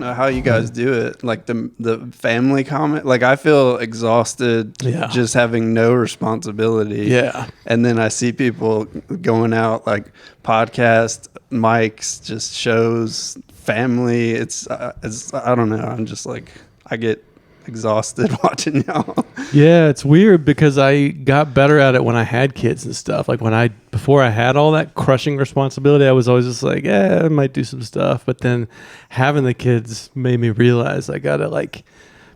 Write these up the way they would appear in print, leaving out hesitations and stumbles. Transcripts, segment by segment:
know how you guys do it. Like the family comment. Like I feel exhausted just having no responsibility. Yeah. And then I see people going out like podcast mics, just shows, family. It's I don't know. I'm just like I get exhausted watching y'all. Yeah, it's weird because I got better at it when I had kids and stuff. Like before I had all that crushing responsibility, I was always just like, I might do some stuff. But then having the kids made me realize I gotta like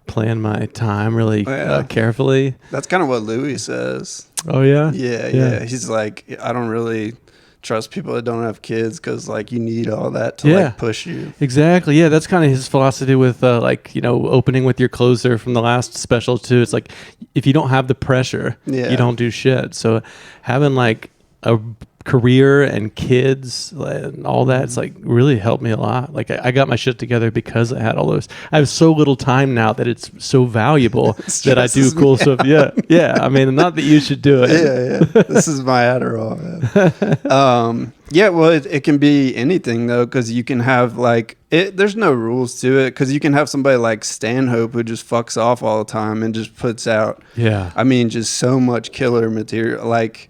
plan my time really carefully. That's kind of what Louis says. Oh yeah? Yeah. He's like, I don't really trust people that don't have kids because like you need all that to like push you. Exactly. Yeah, that's kind of his philosophy with like, you know, opening with your closer from the last special too. It's like if you don't have the pressure, you don't do shit. So having like a career and kids and all that, it's like really helped me a lot. Like I got my shit together because I had all those. I have so little time now that it's so valuable that I do cool stuff. Yeah. I mean, not that you should do it. Yeah. This is my Adderall, man. Yeah, well, it can be anything though, because you can have like there's no rules to it, because you can have somebody like Stanhope who just fucks off all the time and just puts out. Yeah. I mean, just so much killer material. Like,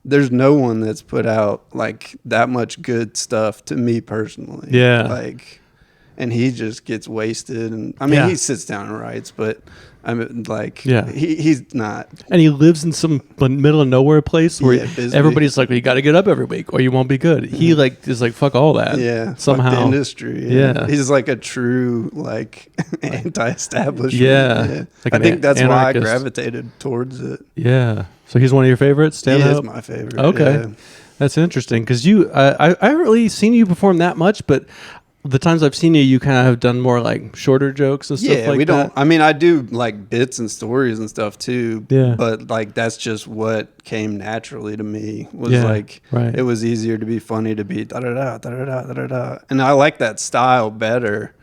there's no one that's put out like that much good stuff to me personally. Yeah. Like, and he just gets wasted, and I mean, he sits down and writes, but I mean, like, he's not. And he lives in some middle of nowhere place where everybody's like, well, you got to get up every week or you won't be good. He like is like, fuck all that. Yeah. Somehow. Fuck the industry. Yeah. He's like a true like anti-establishment. Yeah. Like I think that's anarchist. why I gravitated towards it. Yeah. So he's one of your favorites? He is my favorite. Okay. Yeah. That's interesting because I haven't really seen you perform that much, but the times I've seen you kind of have done more like shorter jokes and stuff like that. Yeah, we don't. I mean, I do like bits and stories and stuff too. Yeah. But like that's just what came naturally to me. Was like it was easier to be funny, to be da da da da da da da da, and I like that style better.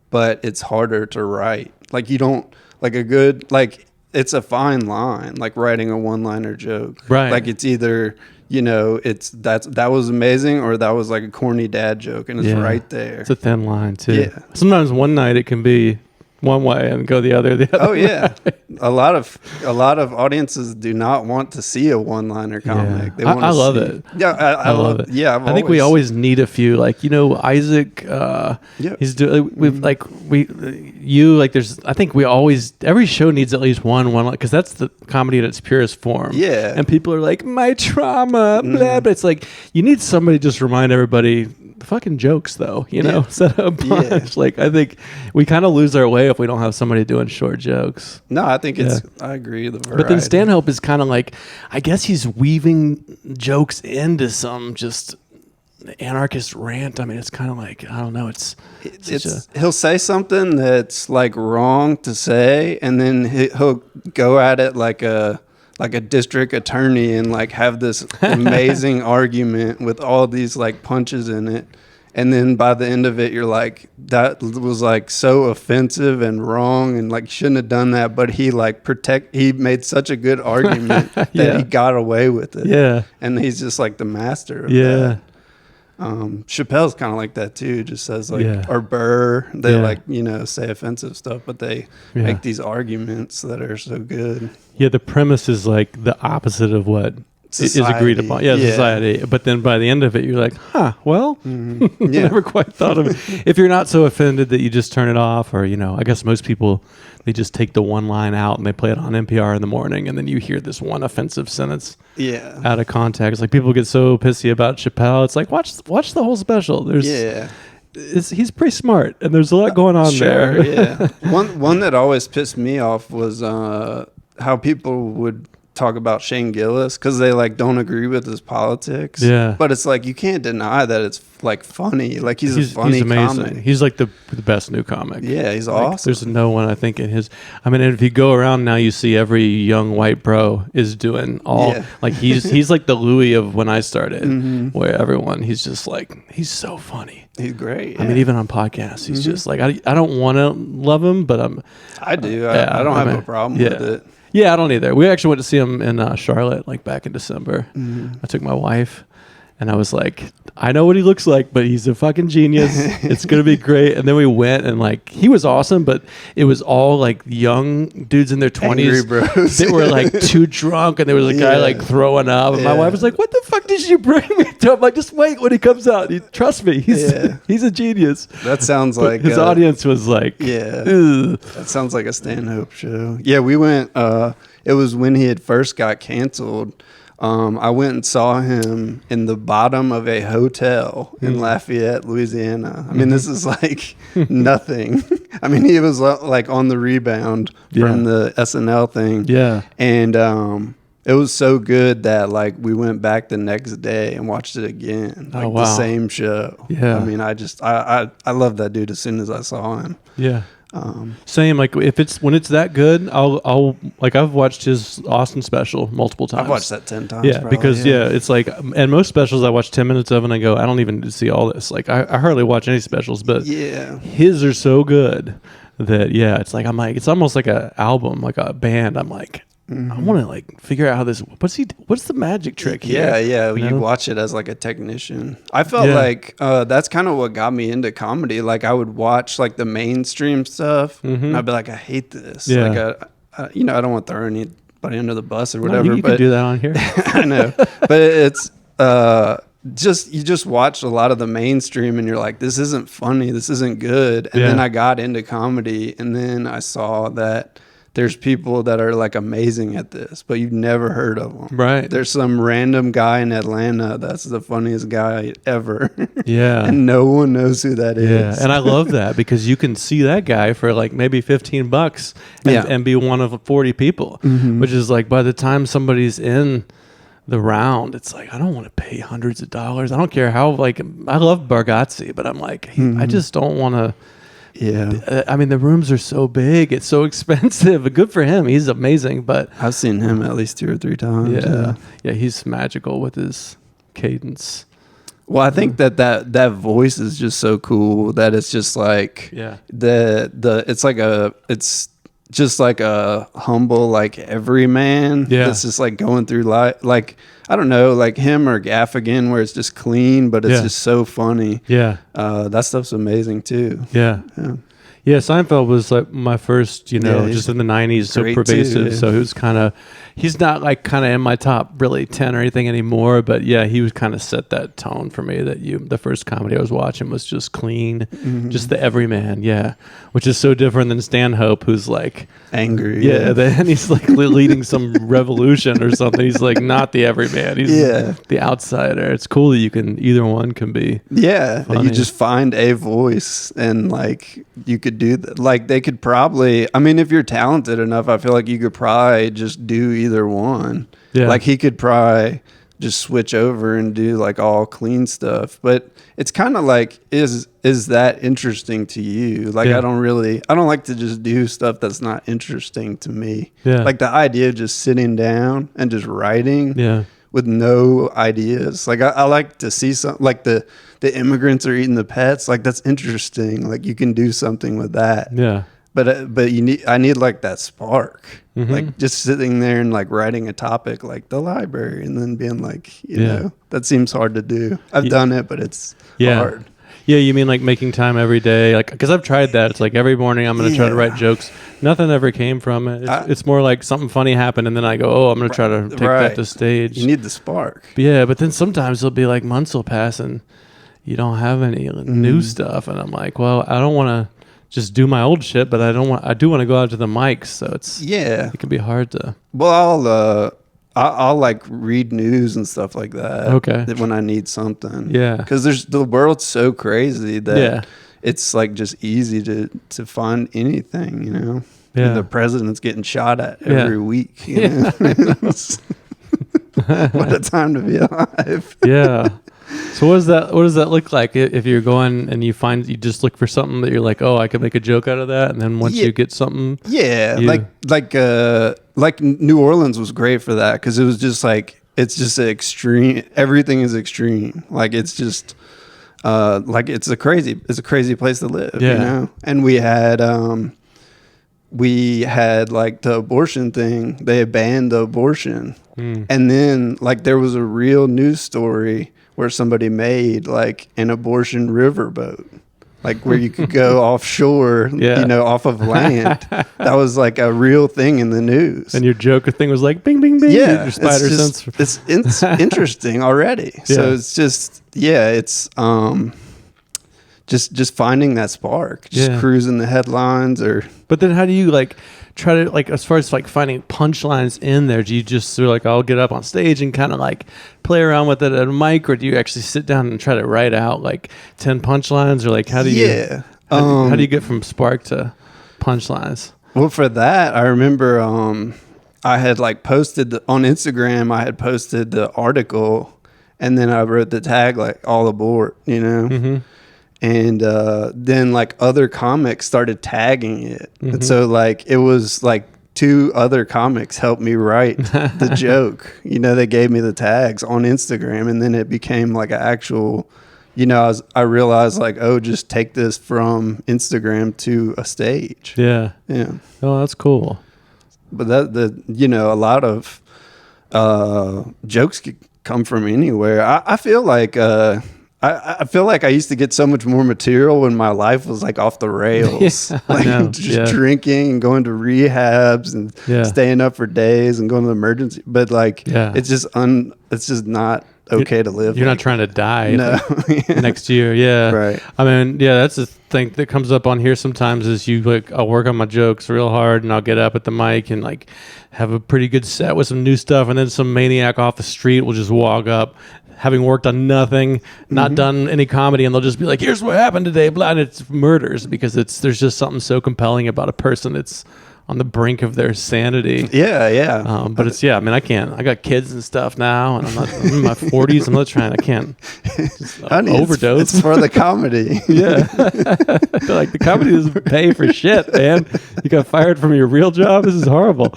But it's harder to write. Like you don't like a good like it's a fine line. Like writing a one-liner joke. Right. Like it's either. You know, that was amazing, or that was like a corny dad joke, and it's right there. It's a thin line too. Yeah. Sometimes one night it can be one way and go the other. Oh yeah, a lot of audiences do not want to see a one-liner comic. Yeah. I love it. Yeah, I love it. Yeah, I think we always need a few. Like Isaac. He's doing. We've like There's. I think we always every show needs at least one because that's the comedy in its purest form. Yeah. And people are like my trauma. Blah, but it's like you need somebody to just remind everybody. Fucking jokes though, set up punch. Yeah. Like I think we kind of lose our way if we don't have somebody doing short jokes. No, I think I agree. The variety. But then Stanhope is kind of like, I guess he's weaving jokes into some just anarchist rant. I mean, it's kind of like, I don't know. He'll say something that's like wrong to say, and then he'll go at it like a district attorney and like have this amazing argument with all these like punches in it. And then by the end of it, you're like, that was like so offensive and wrong and like shouldn't have done that. But he made such a good argument that he got away with it. Yeah. And he's just like the master of that. Chappelle's kind of like that too. Just says like, or Burr, they like, say offensive stuff, but they make these arguments that are so good. Yeah. The premise is like the opposite of what society is agreed upon. Yeah. Society. But then by the end of it, you're like, well, never quite thought of it. If you're not so offended that you just turn it off, or, I guess most people, they just take the one line out and they play it on NPR in the morning, and then you hear this one offensive sentence out of context. Like people get so pissy about Chappelle. It's like, watch the whole special. He's pretty smart, and there's a lot going on there. Yeah. One that always pissed me off was how people would talk about Shane Gillis because they like don't agree with his politics. Yeah. But it's like you can't deny that it's like funny. Like he's a funny comic. He's like the best new comic. Yeah, he's awesome. There's no one I think in his. I mean, if you go around now, you see every young white bro is doing all like he's like the Louis of when I started, where everyone he's just like he's so funny. He's great. I mean, even on podcasts, he's just like I don't want to love him, but I do. I don't have a problem with it. Yeah, I don't either. We actually went to see him in Charlotte, like back in December. I took my wife, And I was like, I know what he looks like, but he's a fucking genius. It's going to be great. And then we went, and like, he was awesome, but it was all like young dudes in their 20s. They were like too drunk, and there was a guy like throwing up. And my wife was like, what the fuck did you bring me to? I'm like, just wait when he comes out. Trust me. He's a genius. That sounds like his audience was like, ugh. That sounds like a Stanhope show. Yeah, we went, it was when he had first got canceled. I went and saw him in the bottom of a hotel in Lafayette, Louisiana. I mean, this is like nothing. I mean, he was like on the rebound from the SNL thing. Yeah. And it was so good that like we went back the next day and watched it again. Like the same show. Yeah. I mean, I love that dude as soon as I saw him. Yeah. Same, like when it's that good, I'll like, I've watched his Austin special multiple times. I've watched that 10 times. Yeah, probably, because it's like, and most specials I watch 10 minutes of and I go, I don't even need to see all this. Like I hardly watch any specials, but his are so good that it's like, I'm like, it's almost like a album, like a band. I'm like, I want to like figure out how this. What's the magic trick here? Yeah. You watch it as like a technician. I felt like that's kind of what got me into comedy. Like I would watch like the mainstream stuff, and I'd be like, I hate this. Yeah. Like I don't want to throw anybody under the bus or whatever. You can do that on here. I know, but it's you just watch a lot of the mainstream, and you're like, this isn't funny. This isn't good. And then I got into comedy, and then I saw that there's people that are like amazing at this, but you've never heard of them. Right. There's some random guy in Atlanta that's the funniest guy ever. Yeah. And no one knows who that is. Yeah. And I love that because you can see that guy for like maybe $15 and be one of 40 people, which is like by the time somebody's in the round, it's like, I don't want to pay hundreds of dollars. I don't care how, like, I love Bargatze, but I'm like, I just don't want to. Yeah, I mean the rooms are so big; it's so expensive. Good for him; he's amazing. But I've seen him at least 2 or 3 times. Yeah, he's magical with his cadence. Well, I think that voice is just so cool that it's just like it's just like a humble like everyman that's just like going through life, like I don't know, like him or Gaffigan, where it's just clean but it's just so funny. That stuff's amazing too. Yeah, Seinfeld was like my first, just in the 90s, so pervasive. So he was he's not like kind of in my top really 10 or anything anymore, but he was kind of set that tone for me that the first comedy I was watching was just clean, just the everyman, which is so different than Stanhope, who's like angry. Then he's like leading some revolution or something. He's like not the everyman. He's the outsider. It's cool that either one can be. Yeah, funny. You just find a voice and like you could do that. Like they could probably, I mean, if you're talented enough, I feel like you could probably just do either one. Like he could probably just switch over and do like all clean stuff, but it's kind of like, is that interesting to you? Like I don't like to just do stuff that's not interesting to me. Like the idea of just sitting down and just writing with no ideas. Like I like to see something like the immigrants are eating the pets. Like that's interesting. Like you can do something with that. But I need like that spark, like just sitting there and like writing a topic like the library, and then being like, you know, that seems hard to do. I've done it, but it's hard. Yeah, you mean like making time every day? Like, because I've tried that. It's like every morning I'm going to try to write jokes. Nothing ever came from it. It's more like something funny happened, and then I go, oh, I'm going to try to take that to stage. You need the spark. But then sometimes it'll be like months will pass and you don't have any new stuff, and I'm like, well, I don't want to just do my old shit, but I do want to go out to the mics, so it can be hard to. Well, I'll like read news and stuff like that. Okay. When I need something. Yeah. Because the world's so crazy that it's like just easy to find anything, you know. Yeah. And the president's getting shot at every week. You know? What a time to be alive. Yeah. So what does that look like if you're going and you just look for something that you're like, oh, I could make a joke out of that, and then once you get something, like New Orleans was great for that because it was just like it's just extreme. Everything is extreme. Like it's just like it's a crazy place to live. You know, and we had like the abortion thing. They banned the abortion, and then like there was a real news story where somebody made like an abortion riverboat, like where you could go offshore, off of land. That was like a real thing in the news. And your Joker thing was like, bing, bing, bing. Yeah, your spider sense. It's interesting already. Yeah. So it's just, it's just finding that spark, just cruising the headlines. But then how do you like try to, like, as far as like finding punchlines in there, do you just sort of like, I'll get up on stage and kind of like play around with it at a mic, or do you actually sit down and try to write out like 10 punchlines, or like how do you how do you get from spark to punchlines? Well, for that, I remember I had like posted on Instagram, I had posted the article, and then I wrote the tag like all aboard, Mm-hmm. And then like other comics started tagging it. Mm-hmm. And so like it was like 2 other comics helped me write the joke. They gave me the tags on Instagram, and then it became like an actual, I realized like, oh, just take this from Instagram to a stage. Yeah. Yeah. Oh, that's cool. But a lot of jokes could come from anywhere. I feel like I feel like I used to get so much more material when my life was like off the rails, drinking and going to rehabs and staying up for days and going to the emergency. But like, it's just not okay to live. You're not trying to die next year. Yeah. Right. I mean, that's the thing that comes up on here sometimes is I'll work on my jokes real hard, and I'll get up at the mic and like have a pretty good set with some new stuff. And then some maniac off the street will just walk up, having worked on nothing, not done any comedy, and they'll just be like, here's what happened today, blah, and it's murders, because there's just something so compelling about a person that's on the brink of their sanity. Yeah. But it's, I mean, I got kids and stuff now, and I'm in my 40s. I can't overdose. It's for the comedy. Like the comedy doesn't pay for shit, man. You got fired from your real job? This is horrible.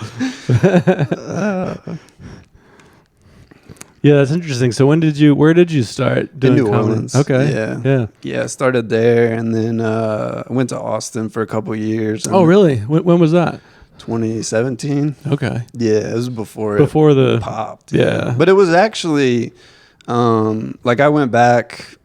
Yeah, that's interesting. So where did you start doing in New comedy? Orleans? Okay. Yeah. I started there, and then I went to Austin for a couple years. Oh, really? When was that? 2017. Okay. Yeah, it was before the popped. Yeah. But it was actually like I went back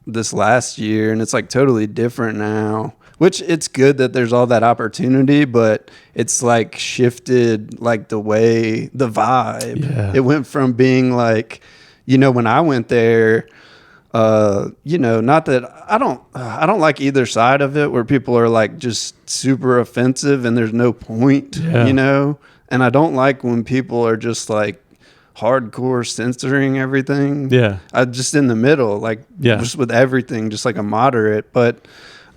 this last year, and it's like totally different now. Which it's good that there's all that opportunity, but it's like shifted like the vibe. Yeah. It went from being like, when I went there, not that I don't like either side of it, where people are like just super offensive and there's no point, and I don't like when people are just like hardcore censoring everything. Yeah. I just in the middle, like just with everything, just like a moderate, but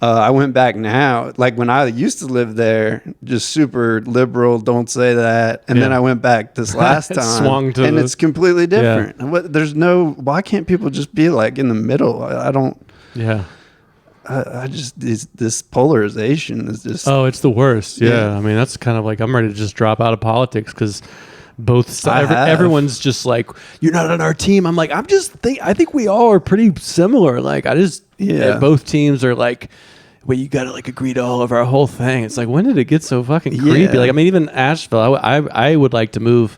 I went back now, like when I used to live there, just super liberal, don't say that. And then I went back this last time, and it's completely different. Why can't people just be like in the middle? I don't. Yeah. I just, this polarization is just. Oh, it's the worst. Yeah. I mean, that's kind of like, I'm ready to just drop out of politics because both sides, everyone's just like, you're not on our team. I'm like, I think we all are pretty similar. Like, both teams are like, wait, you got to like agree to all of our whole thing. It's like, when did it get so fucking creepy? Like, I mean, even Asheville, I would like to move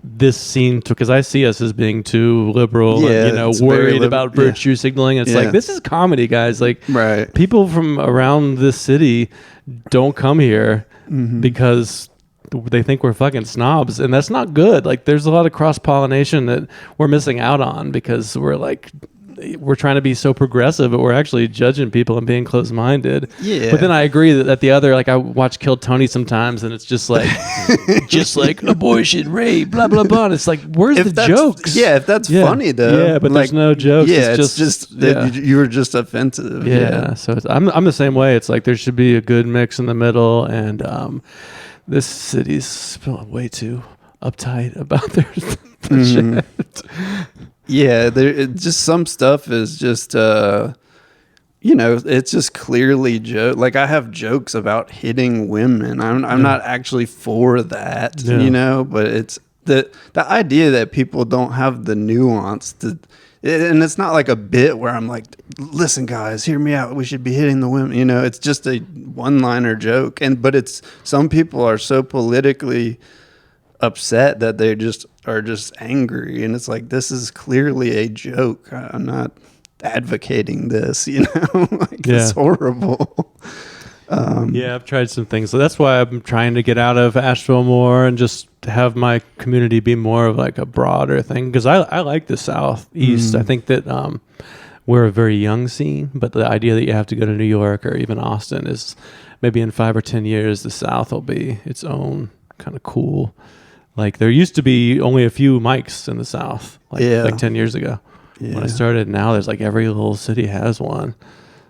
this scene because I see us as being too liberal and, worried about virtue signaling. It's like, this is comedy, guys. Like, people from around this city don't come here because they think we're fucking snobs, and that's not good. Like, there's a lot of cross-pollination that we're missing out on because we're trying to be so progressive, but we're actually judging people and being close-minded. Yeah. But then I agree that the other, like, I watch Kill Tony sometimes, and it's just like, abortion, rape, blah blah blah. And it's like, where's the jokes? Yeah, if that's funny though. Yeah, but like, there's no jokes. Yeah, it's just you were just offensive. Yeah. So I'm the same way. It's like there should be a good mix in the middle, and this city's way too uptight about their shit. Yeah, just some stuff is just, it's just clearly joke. Like, I have jokes about hitting women. I'm not actually for that, but it's the idea that people don't have the nuance and it's not like a bit where I'm like, listen, guys, hear me out. We should be hitting the women. It's just a one-liner joke. But some people are so politically upset that they just are just angry, and it's like, this is clearly a joke. I'm not advocating this, like it's horrible. I've tried some things, so that's why I'm trying to get out of Asheville more and just have my community be more of like a broader thing, because I like the Southeast. I think that we're a very young scene, but the idea that you have to go to New York or even Austin is maybe in 5 or 10 years the South will be its own kind of cool. Like there used to be only a few mics in the South like 10 years ago when I started. Now there's like every little city has one.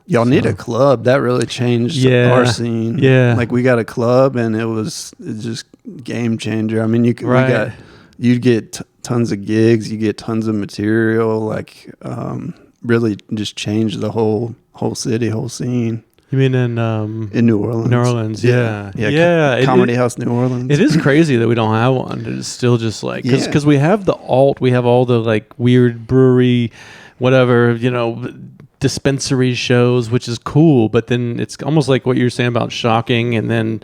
Y'all need a club. That really changed our scene. Yeah. Like we got a club, and it's just game changer. I mean, you'd get tons of gigs, you get tons of material, like really just changed the whole city, whole scene. You mean in New Orleans? New Orleans, yeah. Comedy House New Orleans. It is crazy that we don't have one. It's still just like, because we have the alt, we have all the like weird brewery, whatever, dispensary shows, which is cool, but then it's almost like what you're saying about shocking and then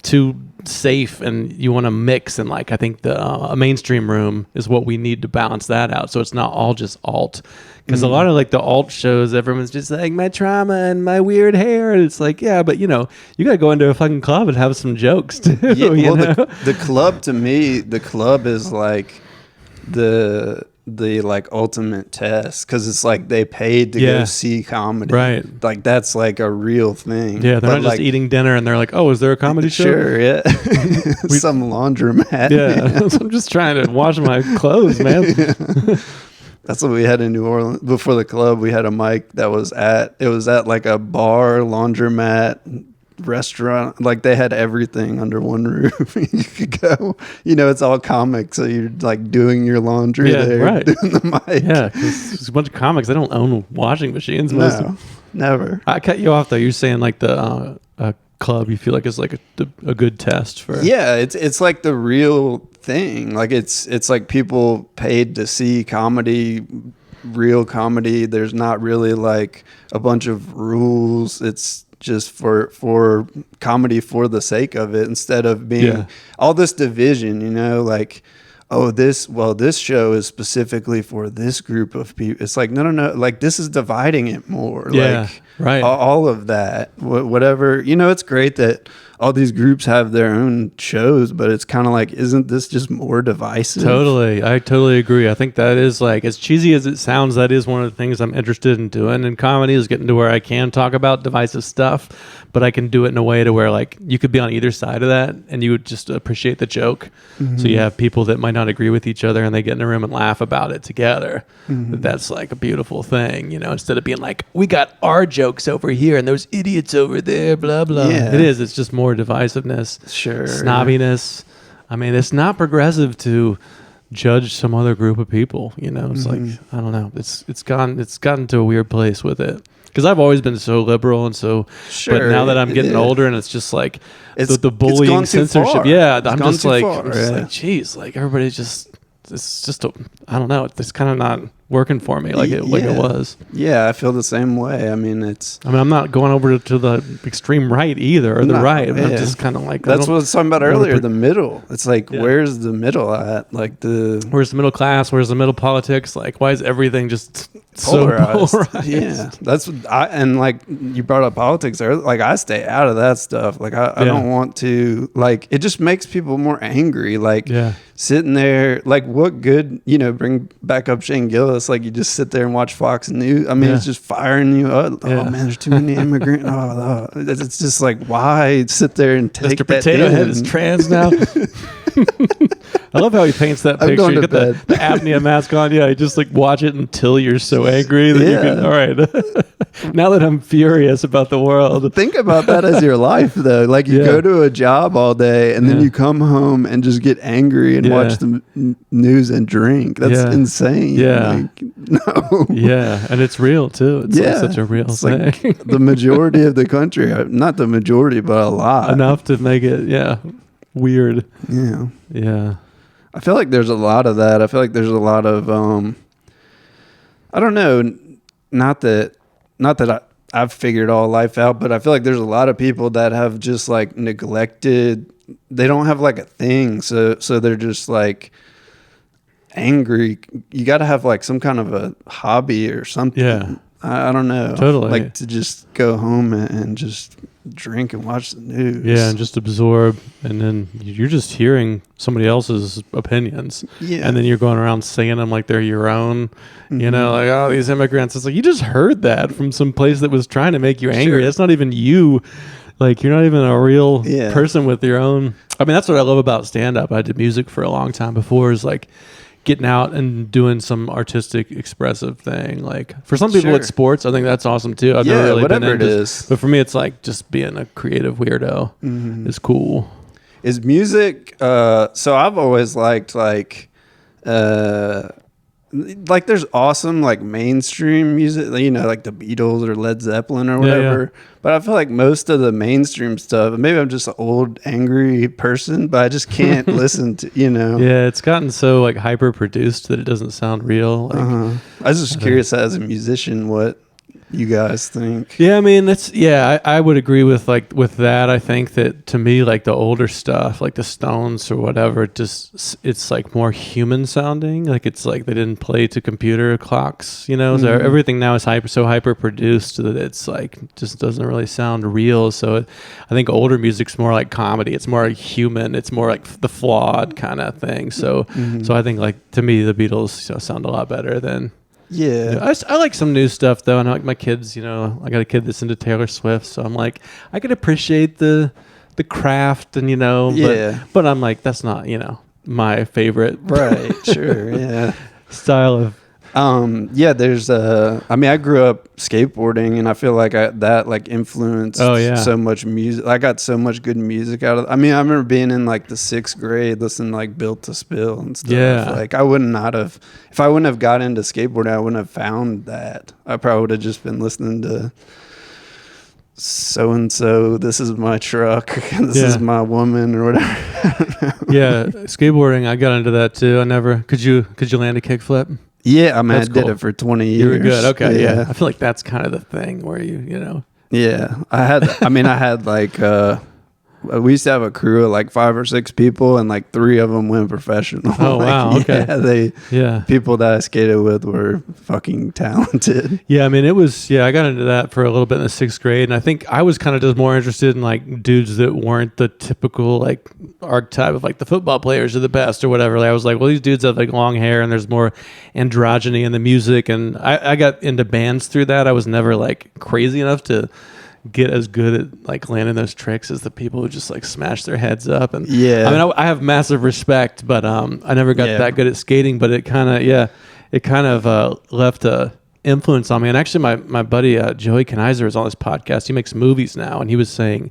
too safe, and you want to mix, and like I think the a mainstream room is what we need to balance that out, so it's not all just alt, because a lot of like the alt shows, everyone's just like my trauma and my weird hair, and it's like, yeah, but you gotta go into a fucking club and have some jokes too. The club, to me, the club is like the like ultimate test, because it's like they paid to go see comedy, right? Like that's like a real thing. They're not just eating dinner and they're like, oh, is there a comedy show? Sure, yeah. Some laundromat. I'm just trying to wash my clothes, man. That's what we had in New Orleans. Before the club, we had a mic that was at like a bar, laundromat, restaurant. Like they had everything under one roof. You could go, it's all comics, so you're like doing your laundry there, right, doing the mic. Yeah, because there's a bunch of comics, they don't own washing machines. No, never. I cut you off though. You're saying like the club, you feel like is like a good test for. Yeah, it's like the real thing. Like it's like people paid to see comedy, real comedy. There's not really like a bunch of rules. It's just for comedy for the sake of it, instead of being all this division, like, oh, this show is specifically for this group of people. It's like, no, like this is dividing it more. Like, right. All of that, whatever, it's great that all these groups have their own shows, but it's kind of like, isn't this just more divisive? Totally. I totally agree. I think that is, like, as cheesy as it sounds, that is one of the things I'm interested in doing in comedy, is getting to where I can talk about divisive stuff, but I can do it in a way to where, like, you could be on either side of that and you would just appreciate the joke. Mm-hmm. So you have people that might not agree with each other and they get in a room and laugh about it together. Mm-hmm. That's like a beautiful thing, instead of being like, we got our jokes over here and those idiots over there, blah, blah. Yeah. It's just more divisiveness, snobbiness. I mean, it's not progressive to judge some other group of people. It's like, I don't know. It's gotten to a weird place with it, because I've always been so liberal and so. But now that I'm getting older, and it's just like the bullying, censorship. Yeah, I'm just like, geez, like everybody's just. It's just I don't know. It's kind of not working for me like it was. Yeah, I feel the same way. I mean, I'm not going over to the extreme right either, or the right. I'm just kind of like, that's what I was talking about earlier. The middle. It's like, where's the middle at? Like where's the middle class? Where's the middle politics? Like, why is everything just so polarized? Yeah, that's what and like you brought up politics earlier. Like, I stay out of that stuff. Like, I don't want to. Like, it just makes people more angry. Like, sitting there, like, what good? Bring back up Shane Gillis. Like, you just sit there and watch Fox News. I mean, it's just firing you up. Oh man, there's too many immigrants. It's just like, why sit there and take Mr. Potato Head is trans now. I love how he paints that picture. You get the apnea mask on. Yeah, you just like watch it until you're so angry that you can. All right. Now that I'm furious about the world. Think about that as your life, though. Like, you go to a job all day and then you come home and just get angry and watch the news and drink. That's insane. Yeah. Like, no. Yeah, and it's real too. It's like such a real thing. Like the majority of the country, not the majority, but a lot. Enough to make it, weird. Yeah. Yeah. I feel like there's a lot of that. I feel like there's a lot of, I don't know, not that I've figured all life out, but I feel like there's a lot of people that have just like neglected, they don't have like a thing. So they're just like, angry, you got to have like some kind of a hobby or something. Yeah. I don't know. Totally. Like to just go home and just drink and watch the news. Yeah, and just absorb, and then you're just hearing somebody else's opinions. Yeah. And then you're going around saying them like they're your own. You know, like, oh, these immigrants. It's like, you just heard that from some place that was trying to make you angry. Sure. That's not even you. Like, you're not even a real person with your own. I mean, that's what I love about stand-up. I did music for a long time before, is like getting out and doing some artistic, expressive thing. Like, for some people, it's sports. I think that's awesome too. I've never really whatever been it is. But for me, it's like just being a creative weirdo is cool. Is music? So I've always liked like there's awesome like mainstream music, you know, like the Beatles or Led Zeppelin or whatever. Yeah. But I feel like most of the mainstream stuff, maybe I'm just an old angry person, but I just can't listen to, you know. Yeah, it's gotten so like hyper produced that it doesn't sound real. Like, I was just curious as a musician what you guys think. Yeah, I mean, I would agree with that. I think that to me, like the older stuff, like the Stones or whatever, it's like more human sounding. Like it's like they didn't play to computer clocks, you know. So everything now is hyper produced that it's like just doesn't really sound real. So I think older music's more like comedy. It's more like human. It's more like the flawed kind of thing. So I think like to me the Beatles sound a lot better than. Yeah. I like some new stuff though, and I like my kids. You know, I got a kid that's into Taylor Swift, so I'm like, I can appreciate the craft, and you know, but I'm like, that's not, you know, my favorite, right? Sure, yeah, style of. There's I mean, I grew up skateboarding, and I feel like that like influenced so much music. I got so much good music out of. I mean, I remember being in like the 6th grade, listening to like Built to Spill and stuff. Yeah, like I would not have, if I wouldn't have got into skateboarding, I wouldn't have found that. I probably would have just been listening to so and so. This is my truck. This is my woman, or whatever. Yeah, skateboarding. I got into that too. I never. Could you land a kickflip? Yeah, I mean, I did it for 20 years. You were good. Okay, yeah. I feel like that's kind of the thing where you know. Yeah, I had like, we used to have a crew of like 5 or 6 people, and like 3 of them went professional. Oh, wow. Okay. People that I skated with were fucking talented. Yeah, I mean, I got into that for a little bit in the 6th grade, and I think I was kind of just more interested in like dudes that weren't the typical like archetype of like the football players are the best or whatever. Like, I was like, well, these dudes have like long hair, and there's more androgyny in the music, and I got into bands through that. I was never like crazy enough to get as good at like landing those tricks as the people who just like smash their heads up. And I mean, I have massive respect, but I never got that good at skating. But it kind of left a influence on me. And actually, my buddy Joey Kenizer is on this podcast. He makes movies now, and he was saying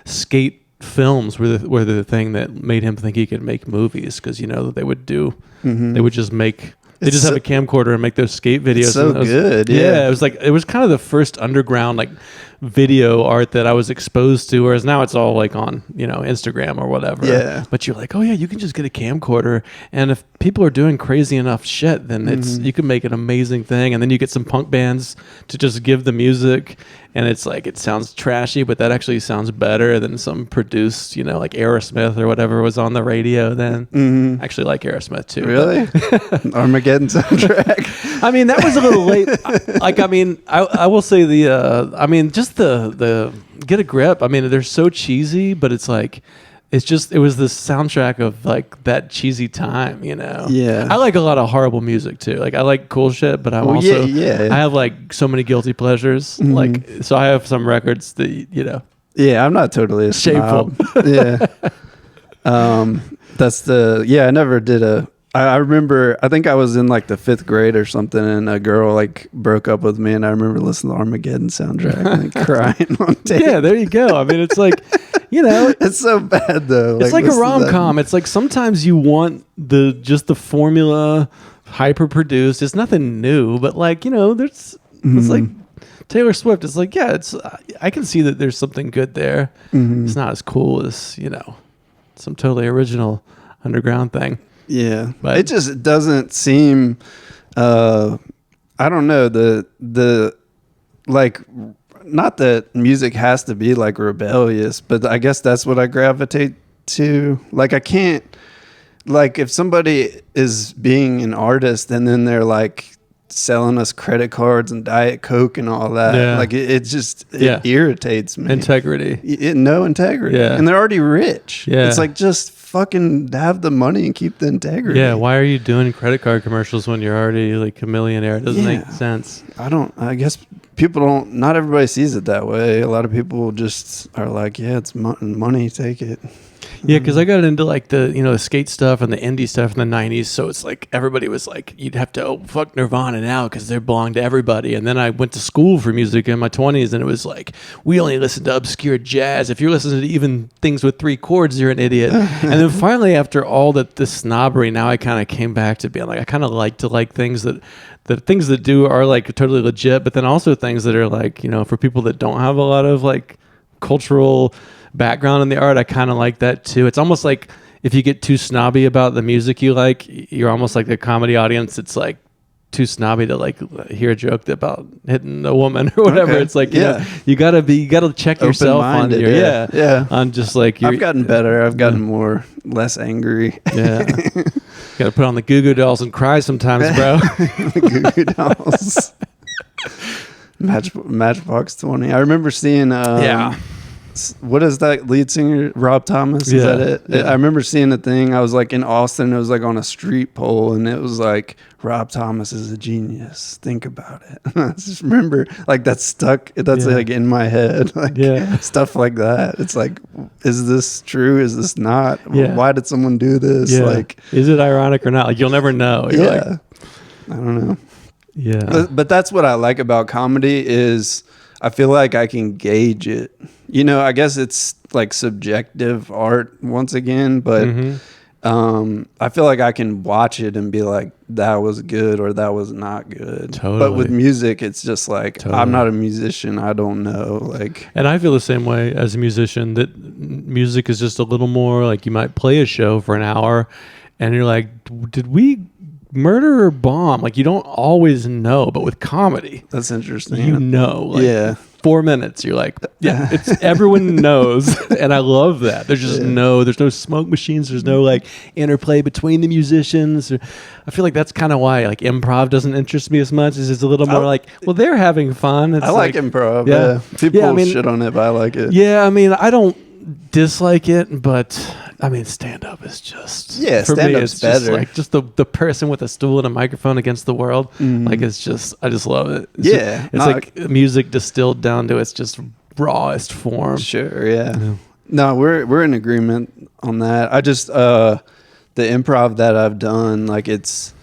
skate films were the thing that made him think he could make movies, because you know they would just make. They just have a camcorder and make those skate videos. It's so good. Yeah. It was kind of the first underground like video art that I was exposed to, whereas now it's all like on, you know, Instagram or whatever. Yeah. But you're like, oh yeah, you can just get a camcorder, and if people are doing crazy enough shit, then you can make an amazing thing. And then you get some punk bands to just give the music, and it's like, it sounds trashy, but that actually sounds better than some produced, you know, like Aerosmith or whatever was on the radio then. I actually like Aerosmith too. Really? Armageddon soundtrack. I mean, that was a little late. Like, I mean, I will say just the Get a Grip. I mean, they're so cheesy, but it's like, it was the soundtrack of like that cheesy time, you know? Yeah. I like a lot of horrible music too. Like, I like cool shit, but I have like so many guilty pleasures. Like, so I have some records that, you know. Yeah, I'm not totally a shameful. Yeah. I never did I remember, I think I was in like the 5th grade or something, and a girl like broke up with me, and I remember listening to Armageddon soundtrack and like, crying on tape. Yeah, there you go. I mean, it's like, you know, it's so bad though. It's like a rom-com. It's like sometimes you want the formula hyper produced. It's nothing new, but like, you know, it's like Taylor Swift. It's like, yeah, I can see that there's something good there. It's not as cool as, you know, some totally original underground thing. Yeah, but it just doesn't seem. I don't know, the like, not that music has to be like rebellious, but I guess that's what I gravitate to. Like, I can't like if somebody is being an artist and then they're like selling us credit cards and Diet Coke and all that, like it just irritates me. Integrity. No integrity. Yeah. And they're already rich. Yeah. It's like, just fucking have the money and keep the integrity. Yeah. Why are you doing credit card commercials when you're already like a millionaire? It doesn't make sense. I guess people don't, not everybody sees it that way. A lot of people just are like, yeah, it's money, take it. Yeah, because I got into like the the skate stuff and the indie stuff in the 90s. So it's like everybody was like, you'd have to fuck Nirvana now because they belong to everybody. And then I went to school for music in my 20s, and it was like, we only listen to obscure jazz. If you're listening to even things with 3 chords, you're an idiot. And then finally, after all this snobbery, now I kind of came back to being like, I kind of like to like things that the things that do are like totally legit, but then also things that are like, for people that don't have a lot of like cultural background in the art, I kind of like that too. It's almost like if you get too snobby about the music you like, you're almost like the comedy audience. It's like too snobby to like hear a joke about hitting a woman or whatever. Okay. It's like, you gotta check yourself on your, on just like, I've gotten better. I've gotten less angry. Yeah. Gotta put on the Goo Goo Dolls and cry sometimes, bro. The Goo Goo Dolls. Matchbox 20. I remember seeing, what is that lead singer, Rob Thomas? Is that it? Yeah. I remember seeing the thing. I was like in Austin. It was like on a street pole, and it was like, Rob Thomas is a genius. Think about it. I just remember like that's stuck. That's like in my head. Like stuff like that. It's like, is this true? Is this not? Yeah. Why did someone do this? Yeah. Like, is it ironic or not? Like, you'll never know. You're like, I don't know. Yeah. But that's what I like about comedy is I feel like I can gauge it. I guess it's like subjective art once again, but I feel like I can watch it and be like, that was good or that was not good. Totally. But with music, it's just like, I'm not a musician. I don't know. Like, and I feel the same way as a musician, that music is just a little more like, you might play a show for an hour and you're like, did we murder or bomb? Like, you don't always know, but with comedy, that's interesting. Like, 4 minutes, you're like, it's everyone knows, and I love that. There's just there's no smoke machines. There's no like interplay between the musicians. I feel like that's kind of why like improv doesn't interest me as much. It's a little more like, well, they're having fun. It's I like improv. Yeah, people shit on it, but I like it. Yeah, I mean, I don't dislike it, but I mean, stand-up is just for me, it's better. Just like just the person with a stool and a microphone against the world. Like, it's just, I just love it. It's like music distilled down to its just rawest form. Sure, yeah. No, we're in agreement on that. I just the improv that I've done, like it's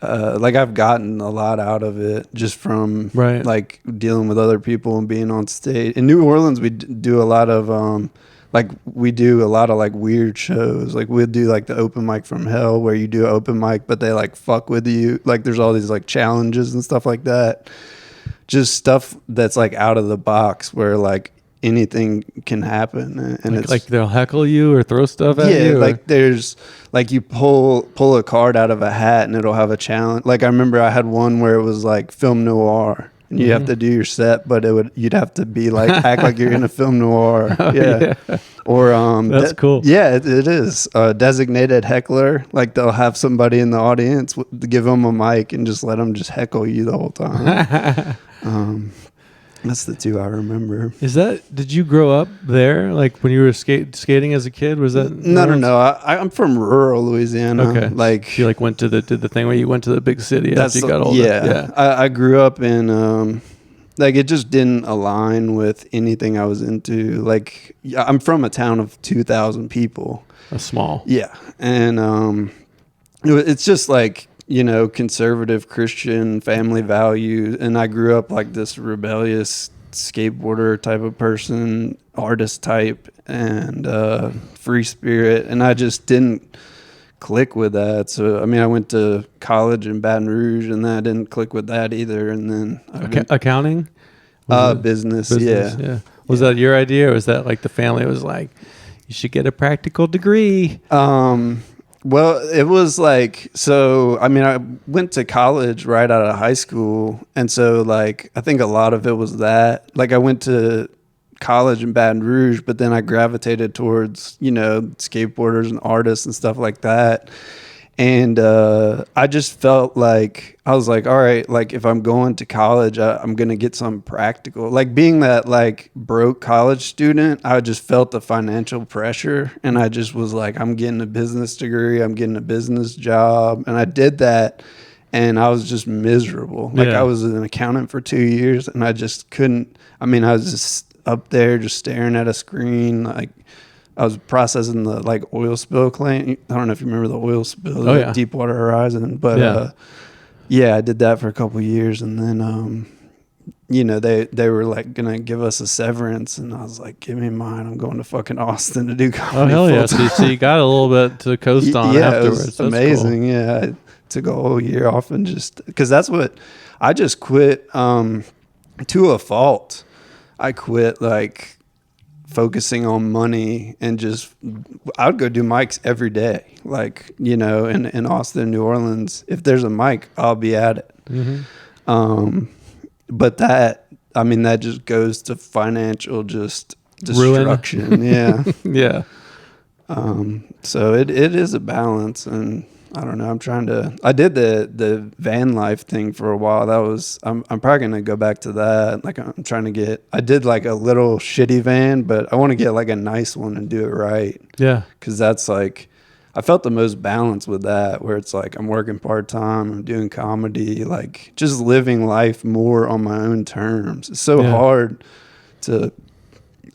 like I've gotten a lot out of it just from like dealing with other people and being on stage. In New Orleans, we do a lot of we do a lot of like weird shows. Like we'll do like the open mic from hell, where you do an open mic, but they like fuck with you. Like there's all these like challenges and stuff like that. Just stuff that's like out of the box, where like anything can happen. And it's like they'll heckle you or throw stuff at you. Yeah, like there's like you pull a card out of a hat and it'll have a challenge. Like I remember I had one where it was like film noir. And you have to do your set, but you'd have to be like, act like you're in a film noir. Yeah. Or that's cool. Yeah, it is. Designated heckler. Like they'll have somebody in the audience, give them a mic and just let them just heckle you the whole time. That's the two I remember. Did you grow up there? Like when you were skating as a kid? Was that? No. I'm from rural Louisiana. Okay. Like you like did the thing where you went to the big city as you got older. Yeah. I grew up in like it just didn't align with anything I was into. Like I'm from a town of 2,000 people. A small. Yeah. And it's just like, conservative Christian family value. And I grew up like this rebellious skateboarder type of person, artist type, and free spirit. And I just didn't click with that. So, I mean, I went to college in Baton Rouge and that didn't click with that either. And then accounting? Business. Yeah. Was that your idea, or was that like the family was like, you should get a practical degree? Well, it was like, so, I mean, I went to college right out of high school. And so, like, I think a lot of it was that. Like, I went to college in Baton Rouge, but then I gravitated towards, skateboarders and artists and stuff like that. And I just felt like, I was like, all right, like if I'm going to college, I'm going to get something practical. Like being that like broke college student, I just felt the financial pressure. And I just was like, I'm getting a business degree, I'm getting a business job. And I did that. And I was just miserable. Like I was an accountant for 2 years and I just couldn't, I was just up there just staring at a screen. Like I was processing the like oil spill claim. I don't know if you remember the oil spill, Deepwater Horizon, but I did that for a couple of years. And then, they were like going to give us a severance and I was like, give me mine. I'm going to fucking Austin to do comedy. Oh, hell yeah. So you got a little bit to coast on afterwards. It was amazing. Cool. Yeah. I took a whole year off and just, cause that's what I just quit, to a fault. I quit like focusing on money and just I would go do mics every day, like in Austin, New Orleans. If there's a mic, I'll be at it. But that just goes to financial just destruction. Yeah. So it is a balance, and I don't know. I did the van life thing for a while. I'm probably going to go back to that. Like I did like a little shitty van, but I want to get like a nice one and do it right. Yeah. Cause that's like, I felt the most balance with that, where it's like, I'm working part-time, I'm doing comedy, like just living life more on my own terms. It's so hard to,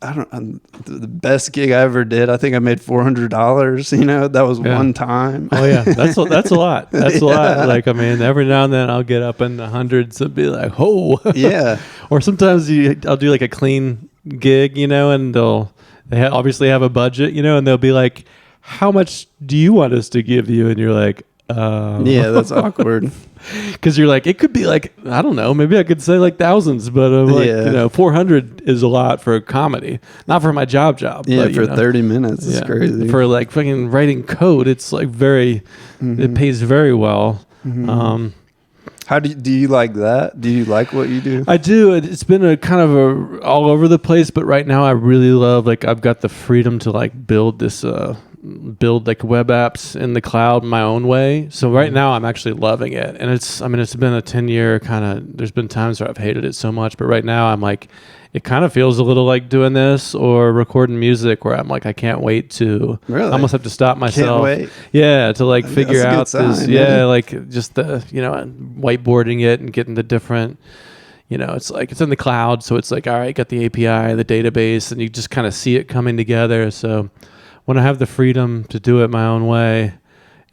the best gig I ever did, I think I made $400, that was one time. Oh yeah. That's a lot. That's a lot. Like, every now and then I'll get up in the hundreds and be like, oh yeah. Or sometimes I'll do like a clean gig, and they obviously have a budget, and they'll be like, how much do you want us to give you? And you're like, yeah, that's awkward. Because you're like, it could be like, I don't know, maybe I could say like thousands, but like, 400 is a lot for a comedy, not for my job. Yeah, but, for 30 minutes, it's crazy. For like fucking writing code, it's like it pays very well. Mm-hmm. How do you like that? Do you like what you do? I do. It's been a kind of all over the place, but right now I really love, like, I've got the freedom to like build like web apps in the cloud my own way. So right now I'm actually loving it. And it's been a 10-year kind of, there's been times where I've hated it so much, but right now I'm like, it kind of feels a little like doing this or recording music where I'm like, I can't wait to, I almost have to stop myself. Can't wait. Yeah. To like figure out this. Yeah. Like just the, whiteboarding it and getting the different, it's like, it's in the cloud. So it's like, all right, got the API, the database, and you just kind of see it coming together. So when I have the freedom to do it my own way,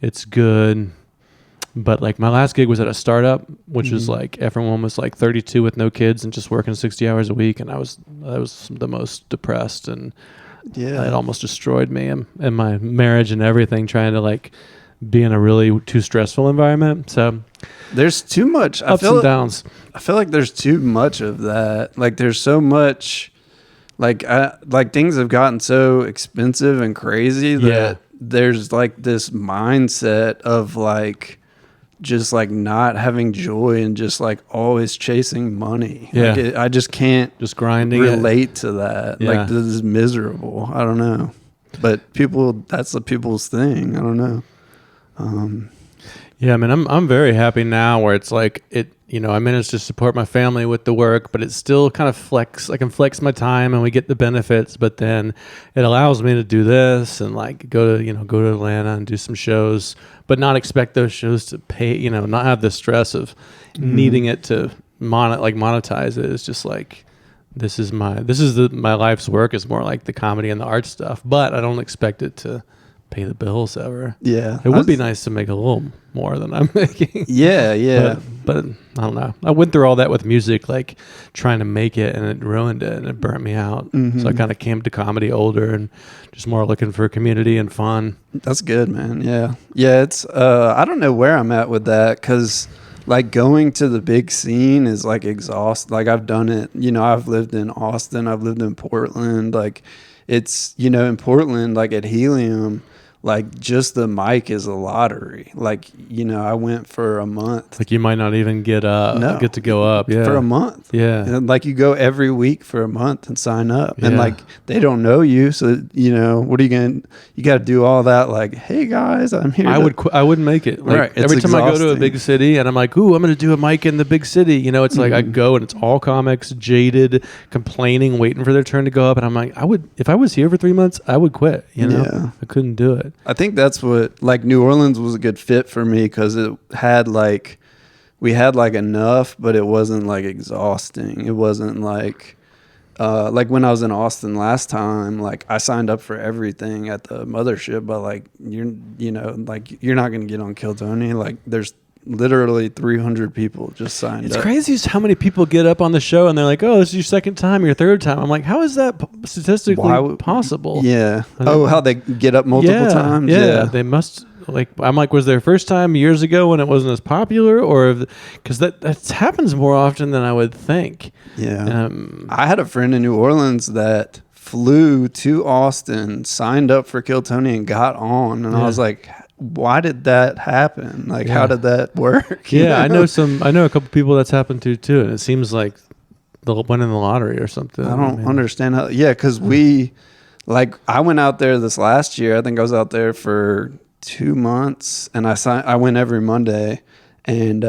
it's good. But like my last gig was at a startup, which was like everyone was like 32 with no kids and just working 60 hours a week. And I was the most depressed, and it almost destroyed me and my marriage and everything, trying to like be in a really too stressful environment. So there's too much ups and downs. I feel like there's too much of that. Like there's so much. Like things have gotten so expensive and crazy that there's like this mindset of like just like not having joy and just like always chasing money. Yeah. Like I just can't just grinding relate to that. Yeah. Like this is miserable. I don't know. But that's the people's thing. I don't know. Yeah, I'm very happy now where it's like I managed to support my family with the work, but it's still kind of I can flex my time and we get the benefits, but then it allows me to do this and like go to Atlanta and do some shows, but not expect those shows to pay, not have the stress of needing it to monetize it. It's just like, my life's work is more like the comedy and the art stuff, but I don't expect it to pay the bills ever. Yeah. It would be nice to make a little more than I'm making. Yeah. But I don't know. I went through all that with music, like trying to make it, and it ruined it and it burnt me out. Mm-hmm. So I kind of came to comedy older and just more looking for community and fun. That's good, man. Yeah. Yeah. It's, I don't know where I'm at with that, because like going to the big scene is like exhausting. Like I've done it, I've lived in Austin, I've lived in Portland. Like it's, in Portland, like at Helium, like just the mic is a lottery. Like, you know, I went for a month. Like you might not even get to go up. Yeah. For a month. Yeah. And like you go every week for a month and sign up. Yeah. And like they don't know you. So, you know, what are you going to, you got to do all that. Like, hey guys, I'm here. I wouldn't make it. Like, right. Every time I go to a big city and I'm like, ooh, I'm going to do a mic in the big city. You know, it's like I go and it's all comics, jaded, complaining, waiting for their turn to go up. And I'm like, if I was here for 3 months, I would quit. You know, I couldn't do it. I think that's what, like, New Orleans was a good fit for me because it had like, we had like enough, but it wasn't like exhausting. It wasn't like when I was in Austin last time, like I signed up for everything at the mothership, but like you're not going to get on Kill Tony. Like there's literally 300 people just signed up. It's crazy how many people get up on the show and they're like, oh, this is your second time, your third time. I'm like, how is that statistically possible? Yeah. How they get up multiple times? Yeah. They must, like, I'm like, was their first time years ago when it wasn't as popular, or because that happens more often than I would think. Yeah. I had a friend in New Orleans that flew to Austin, signed up for Kill Tony and got on. And I was like, why did that happen? Like, how did that work? Yeah, I know a couple people that's happened to too, and it seems like they'll win in the lottery or something. I don't understand how. Yeah, because I went out there this last year. I think I was out there for 2 months, and I went every Monday. And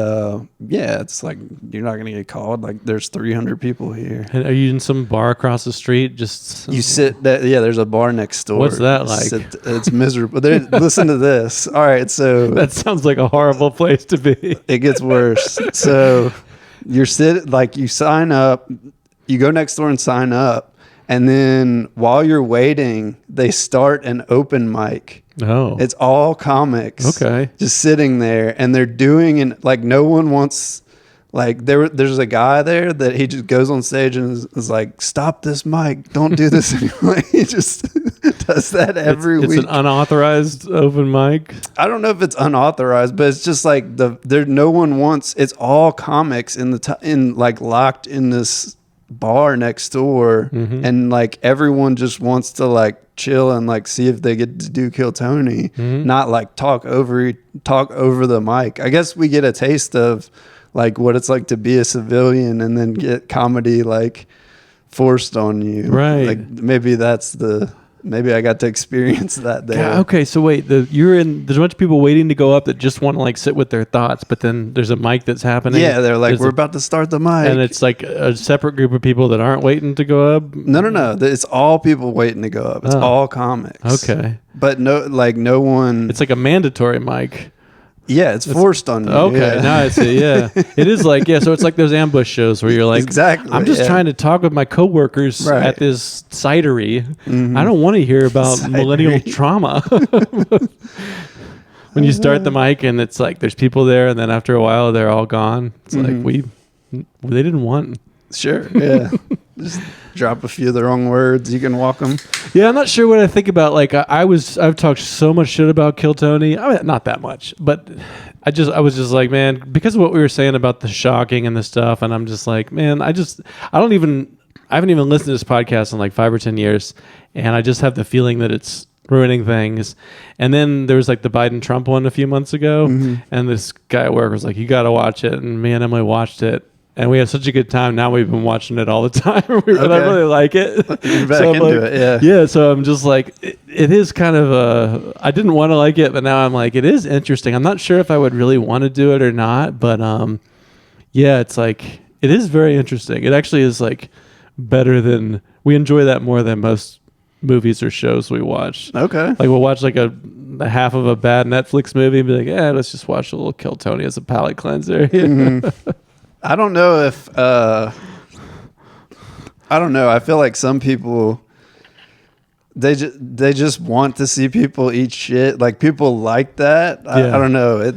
it's like you're not gonna get called. Like there's 300 people here. And are you in some bar across the street? You sit. There's a bar next door. What's that like? It's miserable. Listen to this. All right, so that sounds like a horrible place to be. It gets worse. So you sign up. You go next door and sign up, and then while you're waiting, they start an open mic. Oh, it's all comics. Okay, just sitting there, and they're doing it like no one wants. Like there's a guy there that he just goes on stage and is like, "Stop this mic! Don't do this anymore." He just does that every week. It's an unauthorized open mic. I don't know if it's unauthorized, but it's just like no one wants. It's all comics locked in this bar next door, and like everyone just wants to like chill and like see if they get to do Kill Tony, not like talk over the mic. I guess we get a taste of like what it's like to be a civilian and then get comedy like forced on you. Right. Like maybe I got to experience that there. Yeah, okay, so wait, there's a bunch of people waiting to go up that just want to like sit with their thoughts, but then there's a mic that's happening. Yeah, they're like, we're about to start the mic. And it's like a separate group of people that aren't waiting to go up? No. It's all people waiting to go up. It's all comics. Okay. But no one... It's like a mandatory mic. Yeah, it's forced on you. Okay, now I see. Yeah, it is like so it's like those ambush shows where you're like, exactly. I'm just trying to talk with my coworkers at this cidery. I don't want to hear about millennial trauma. When you start the mic and it's like there's people there, and then after a while they're all gone. It's like they didn't want. Sure. Yeah. Just drop a few of the wrong words. You can walk them. Yeah, I'm not sure what I think about. Like I've talked so much shit about Kill Tony. I mean, not that much, but I was just like, man, because of what we were saying about the shocking and the stuff, and I'm just like, man, I haven't even listened to this podcast in like 5 or 10 years, and I just have the feeling that it's ruining things. And then there was like the Biden-Trump one a few months ago, and this guy at work was like, you got to watch it, and me and Emily watched it. And we had such a good time. Now we've been watching it all the time. I really like it. You're back into it, yeah. Yeah, so I'm just like, it is kind of I didn't want to like it, but now I'm like, it is interesting. I'm not sure if I would really want to do it or not, but yeah, it's like, it is very interesting. It actually is like better than, we enjoy that more than most movies or shows we watch. Okay. Like we'll watch like a half of a bad Netflix movie and be like, let's just watch a little Kill Tony as a palate cleanser. I don't know if I don't know. I feel like some people they just want to see people eat shit. Like people like that. I don't know. It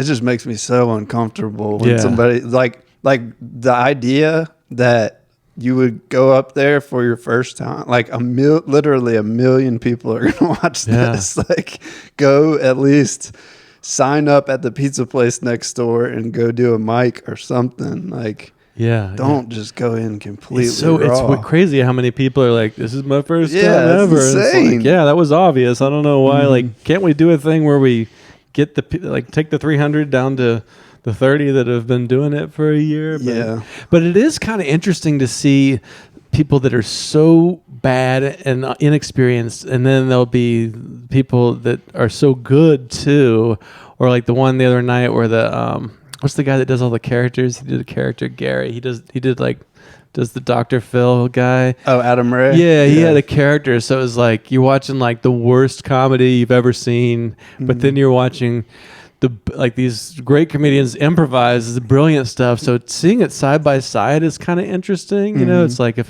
just makes me so uncomfortable when somebody like the idea that you would go up there for your first time. Like literally 1 million people are going to watch this. Like go at least sign up at the pizza place next door and go do a mic or something. Like Yeah. Don't just go in completely It's raw. crazy how many people are like, this is my first time Yeah, ever. it's It's insane. like, yeah, that was obvious. I don't know why. Like, can't we do a thing where we get take the 300 down to the 30 that have been doing it for a year? But it is kind of interesting to see people that are so bad and inexperienced, and then there'll be people that are so good too, or like the one the other night where the what's the guy that does all the characters? He did a character, Gary. He does the Dr. Phil guy. Oh, Adam Ray. Yeah, he had a character, so it was like you're watching like the worst comedy you've ever seen, but then you're watching these great comedians improvise the brilliant stuff. So seeing it side by side is kind of interesting. You know, it's like if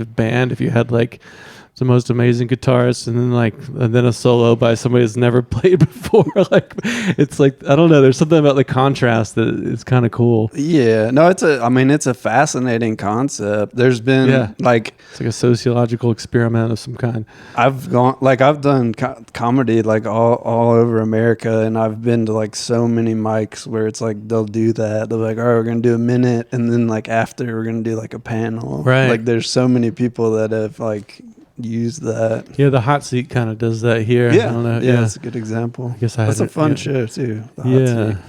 you had like the most amazing guitarist and then a solo by somebody that's never played before. Like it's like, I don't know, there's something about the contrast that is kind of cool. Yeah, no, it's a fascinating concept. There's been it's like a sociological experiment of some kind. I've done comedy like all over America, and I've been to like so many mics where it's like they'll do that. They're like, all right, we're gonna do a minute, and then like after we're gonna do like a panel. Right. Like there's so many people that have like used that. Yeah, the Hot Seat kind of does that here. Yeah, I don't know. yeah, that's a good example. I guess that's a fun show too. The Hot Seat.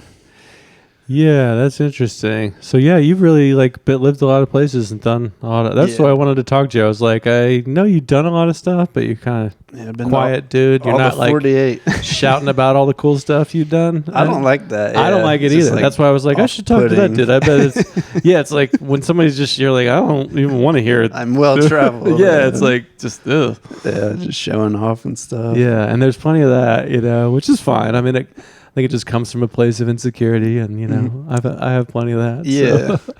Yeah, that's interesting. So yeah, you've really lived a lot of places and done a lot of. That's why I wanted to talk to you. I was like, I know you've done a lot of stuff, but you're kind of quiet, dude. You're not like 48 shouting about all the cool stuff you've done. I don't like that. I don't like it either. That's why I was like, I should talk to that dude. I bet it's it's like when somebody's just you're like, I don't even want to hear it. I'm well traveled. It's like just just showing off and stuff. Yeah, and there's plenty of that, which is fine. I mean, I think it just comes from a place of insecurity, and I have plenty of that. Yeah, so.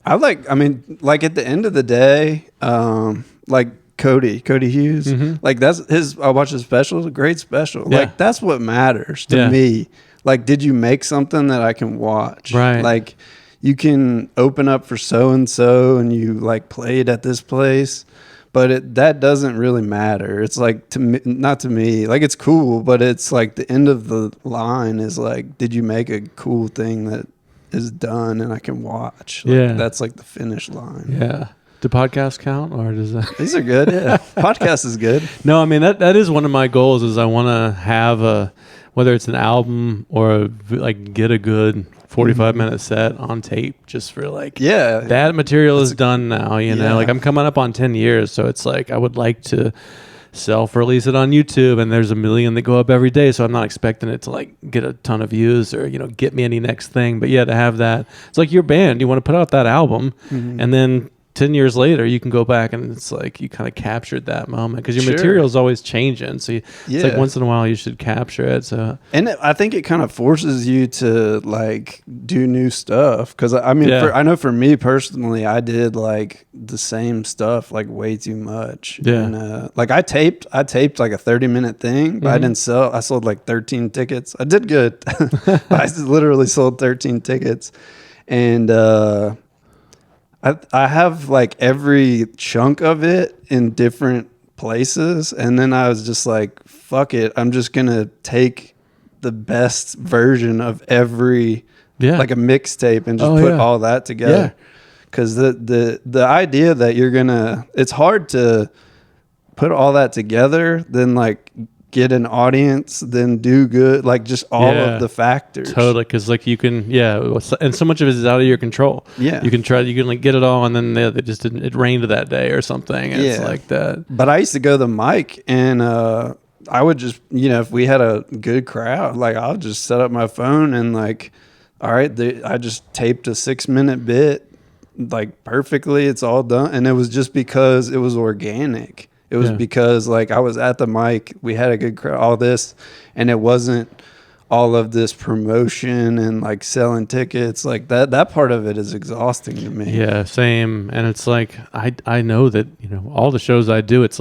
I like at the end of the day, like Cody Hughes, like that's his. I watched his special; it's a great special. Yeah. Like that's what matters to me. Like, did you make something that I can watch? Right. Like, you can open up for so and so, and you like played at this place. But that doesn't really matter. It's like not to me. Like it's cool, but it's like the end of the line is like, did you make a cool thing that is done and I can watch? Like, that's like the finish line. Yeah. Do podcasts count, or does that? These are good. Yeah, podcast is good. No, I mean that is one of my goals. Is I want to have whether it's an album or get a good 45-minute set on tape just for that material is done now, like I'm coming up on 10 years, so it's like I would like to self-release it on YouTube, and there's a million that go up every day, so I'm not expecting it to get a ton of views or get me any next thing, but to have that, it's like your band, you want to put out that album and then 10 years later you can go back and it's like you kind of captured that moment because your material is always changing, so it's like once in a while you should capture it. So I think it kind of forces you to do new stuff, because I mean I know for me personally, I did the same stuff way too much. And I taped like a 30-minute thing, but I didn't sell. I sold 13 tickets. I did good. I literally sold 13 tickets, and I have every chunk of it in different places, and then I was just like, fuck it, I'm just gonna take the best version of every like a mixtape and just put all that together. Because the idea that you're gonna, it's hard to put all that together, then get an audience, then do good, just all of the factors. Totally, because you can, and so much of it is out of your control. Yeah, you can get it all, and then they just didn't. It rained that day or something. And it's like that. But I used to go to the mic, and I would just, if we had a good crowd, I'll just set up my phone and all right, I just taped a 6-minute bit perfectly. It's all done, and it was just because it was organic. It was because I was at the mic, we had a good crowd, all this, and it wasn't all of this promotion and selling tickets. That part of it is exhausting to me. Yeah, same. And it's I know that, all the shows I do, it's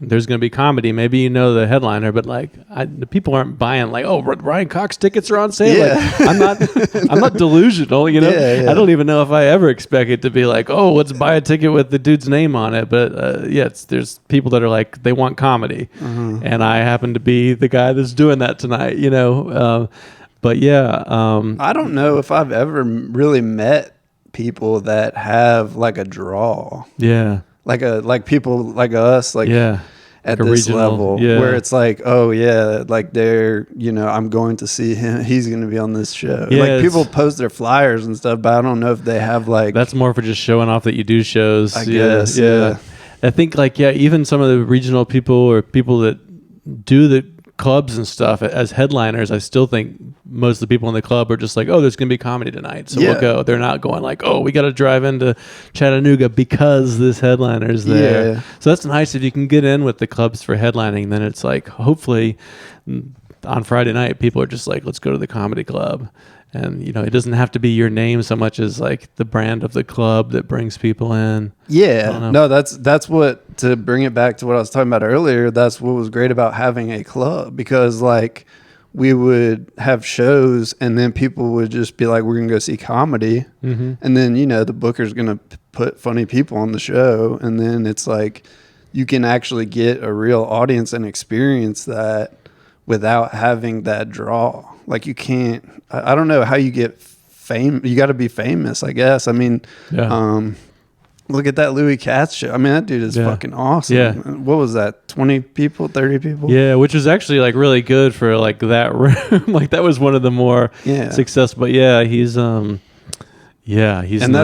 there's going to be comedy. Maybe the headliner, but the people aren't buying Ryan Cox tickets are on sale. Yeah. I'm not delusional, I don't even know if I ever expect it to be let's buy a ticket with the dude's name on it. But there's people that are they want comedy, and I happen to be the guy that's doing that tonight. But I don't know if I've ever really met people that have like a draw. Yeah. Like people like us, like yeah. at like this regional, level, yeah. where it's like, oh yeah, like they're, I'm going to see him. He's going to be on this show. Yeah, like people post their flyers and stuff, but I don't know if they have like. That's more for just showing off that you do shows. I guess. Yeah. I think like, even some of the regional people or people that do the clubs and stuff as headliners, I still think most of the people in the club are just like, oh, there's going to be comedy tonight, so we'll go. They're not going like, oh, we got to drive into Chattanooga because this headliner's there. So that's nice. If you can get in with the clubs for headlining, then it's like, hopefully on Friday night, people are just like, let's go to the comedy club. And, it doesn't have to be your name so much as like the brand of the club that brings people in. Yeah. No, that's what, to bring it back to what I was talking about earlier, that's what was great about having a club, because like we would have shows and then people would just be like, we're going to go see comedy. Mm-hmm. And then, the booker's going to put funny people on the show. And then it's like, you can actually get a real audience and experience that without having that draw. Like you can't, I don't know how you get fame. You got to be famous, I guess. I mean, look at that Louis Katz show. I mean, that dude is fucking awesome. Yeah. What was that? 20 people, 30 people? Yeah, which was actually like really good for like that room. Like that was one of the more successful. But he's that's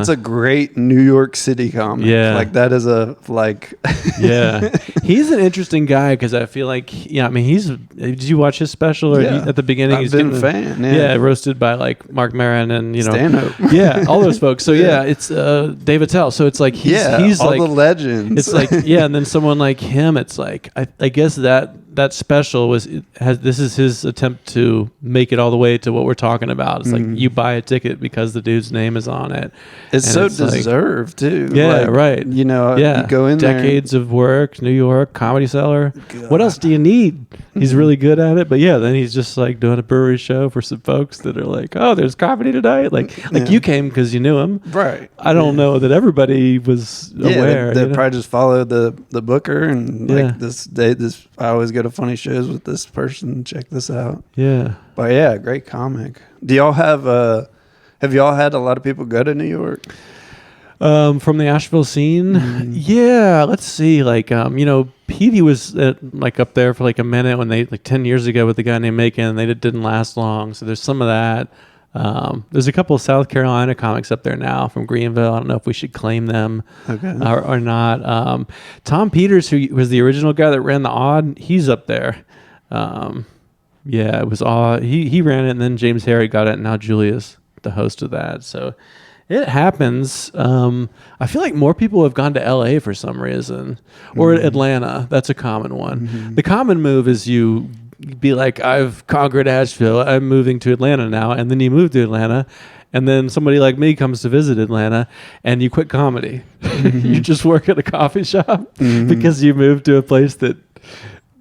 a great New York City comic. Yeah, like that is a like. Yeah, he's an interesting guy because I feel like did you watch his special or at the beginning? I've been a fan. Yeah, roasted by like Mark Maron and Stanhope. Yeah, all those folks. So it's Dave Attell. So it's like he's all like the legends. It's like and then someone like him. It's like I guess that special this is his attempt to make it all the way to what we're talking about. It's like you buy a ticket because the dude's name is on it. It's so deserved too. Yeah, like, right. You go in decades of work, New York, Comedy Cellar. God. What else do you need? He's really good at it. But then he's just like doing a brewery show for some folks that are like, oh, there's comedy tonight. Like you came because you knew him. Right. I don't know that everybody was aware. They probably just followed the booker and like this I always go to funny shows with this person. Check this out. Yeah. But great comic. Do y'all have y'all had a lot of people go to New York? From the Asheville scene? Yeah, let's see. Like, Petey was like up there for like a minute when they 10 years ago with the guy named Macon, and they didn't last long. So there's some of that. There's a couple of South Carolina comics up there now from Greenville. I don't know if we should claim them or not. Tom Peters, who was the original guy that ran the Odd, he's up there. It was Odd. He ran it, and then James Harry got it, and now Julia's the host of that. So it happens. I feel like more people have gone to LA for some reason, or Atlanta. That's a common one. The common move is you be like, I've conquered Asheville, I'm moving to Atlanta now, and then you move to Atlanta, and then somebody like me comes to visit Atlanta, and you quit comedy. You just work at a coffee shop because you moved to a place that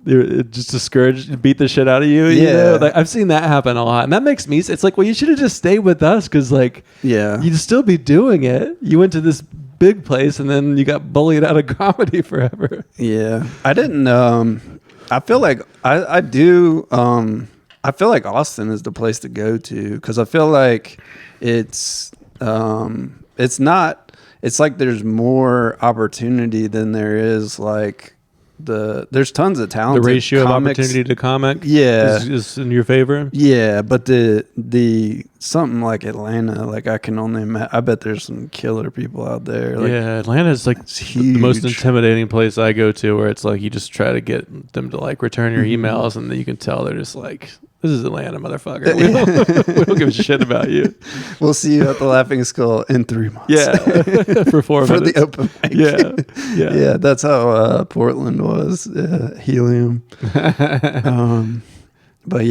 it just discouraged, beat the shit out of you. You know? Like, I've seen that happen a lot, and that makes me. It's like, well, you should have just stayed with us because, like, you'd still be doing it. You went to this big place, and then you got bullied out of comedy forever. Yeah, I didn't. I feel like I do. I feel like Austin is the place to go to because I feel like it's not. It's like there's more opportunity than there is like. There's tons of talent. The ratio of opportunity to comic is in your favor. Yeah, but the something like Atlanta, like I can only imagine. I bet there's some killer people out there. Like, Atlanta is like the most intimidating place I go to, where it's like you just try to get them to like return your emails, and then you can tell they're just like, this is Atlanta, motherfucker. We don't give a shit about you. We'll see you at the Laughing Skull in 3 months. Yeah, for 4 minutes. For the open mic. Yeah. That's how Portland was. Helium. But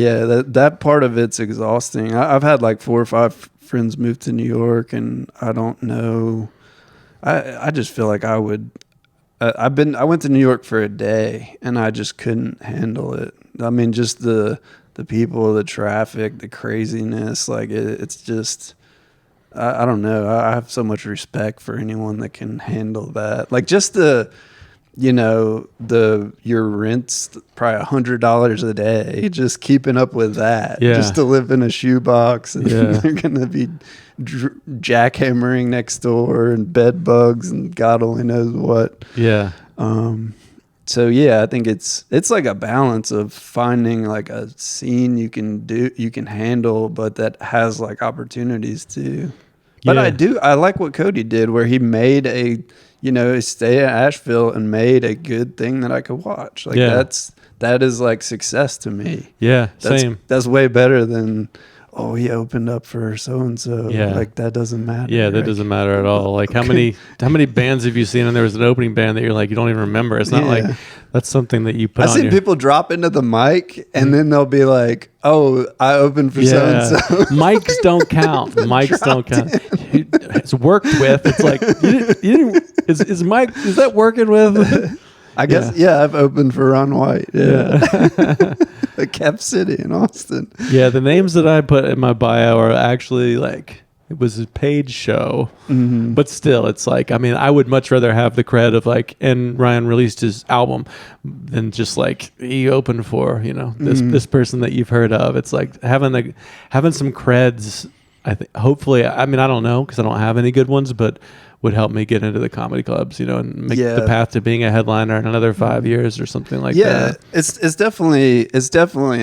that part of it's exhausting. I've had like 4 or 5 friends move to New York, and I don't know. I just feel like I would. I went to New York for a day, and I just couldn't handle it. I mean, just the people, the traffic, the craziness, like it's just, I don't know. I have so much respect for anyone that can handle that. Like just your rent's probably $100 a day, just keeping up with that, just to live in a shoebox, and they're going to be jackhammering next door and bed bugs and God only knows what. Yeah. So yeah, I think it's like a balance of finding like a scene you can handle, but that has like opportunities too. But I like what Cody did, where he made he stayed at Asheville and made a good thing that I could watch. Like that is like success to me. Yeah, same. That's way better than, oh, he opened up for so and so. Yeah, like that doesn't matter. Yeah, that doesn't matter at all. Like how many bands have you seen? And there was an opening band that you're like you don't even remember. It's not like that's something that you put. I've seen people drop into the mic and then they'll be like, "Oh, I opened for so and so." Mics don't count. Mics don't count. It's worked with. It's like you didn't. Is Mike? Is that working with? I guess, I've opened for Ron White. Yeah. Cap City in Austin. Yeah, the names that I put in my bio are actually like, it was a paid show. Mm-hmm. But still, it's like, I mean, I would much rather have the cred of like, and Ryan released his album than just like, he opened for, this person that you've heard of. It's like having some creds, I think, hopefully, I mean, I don't know, because I don't have any good ones, but would help me get into the comedy clubs, and make the path to being a headliner in another 5 years or something like that. Yeah, it's definitely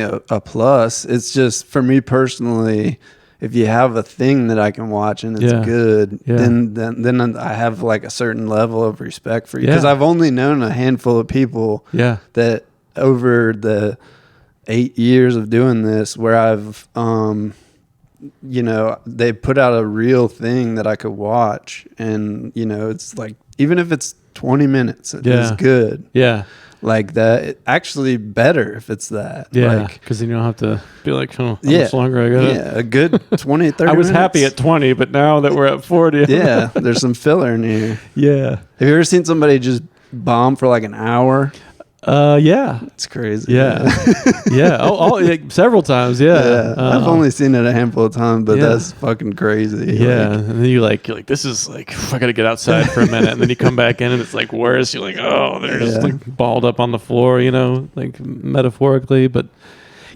a plus. It's just for me personally, if you have a thing that I can watch and it's good, then I have like a certain level of respect for you, because I've only known a handful of people that over the 8 years of doing this, where I've they put out a real thing that I could watch, and it's like, even if it's 20 minutes, it's good. Yeah. Like that, actually better if it's that. Yeah. Because then you don't have to be like, how much longer I got? Yeah, a good 20, 30 I was minutes. happy at 20, but now that we're at 40. Yeah, there's some filler in here. Yeah. Have you ever seen somebody just bomb for like an hour? Yeah, it's crazy. Yeah, several times. Yeah, I've only seen it a handful of times, but that's fucking crazy. Yeah, and then you're like, this is like, I gotta get outside for a minute, and then you come back in, and it's like worse. You're like, oh, they're just like balled up on the floor, like metaphorically, but.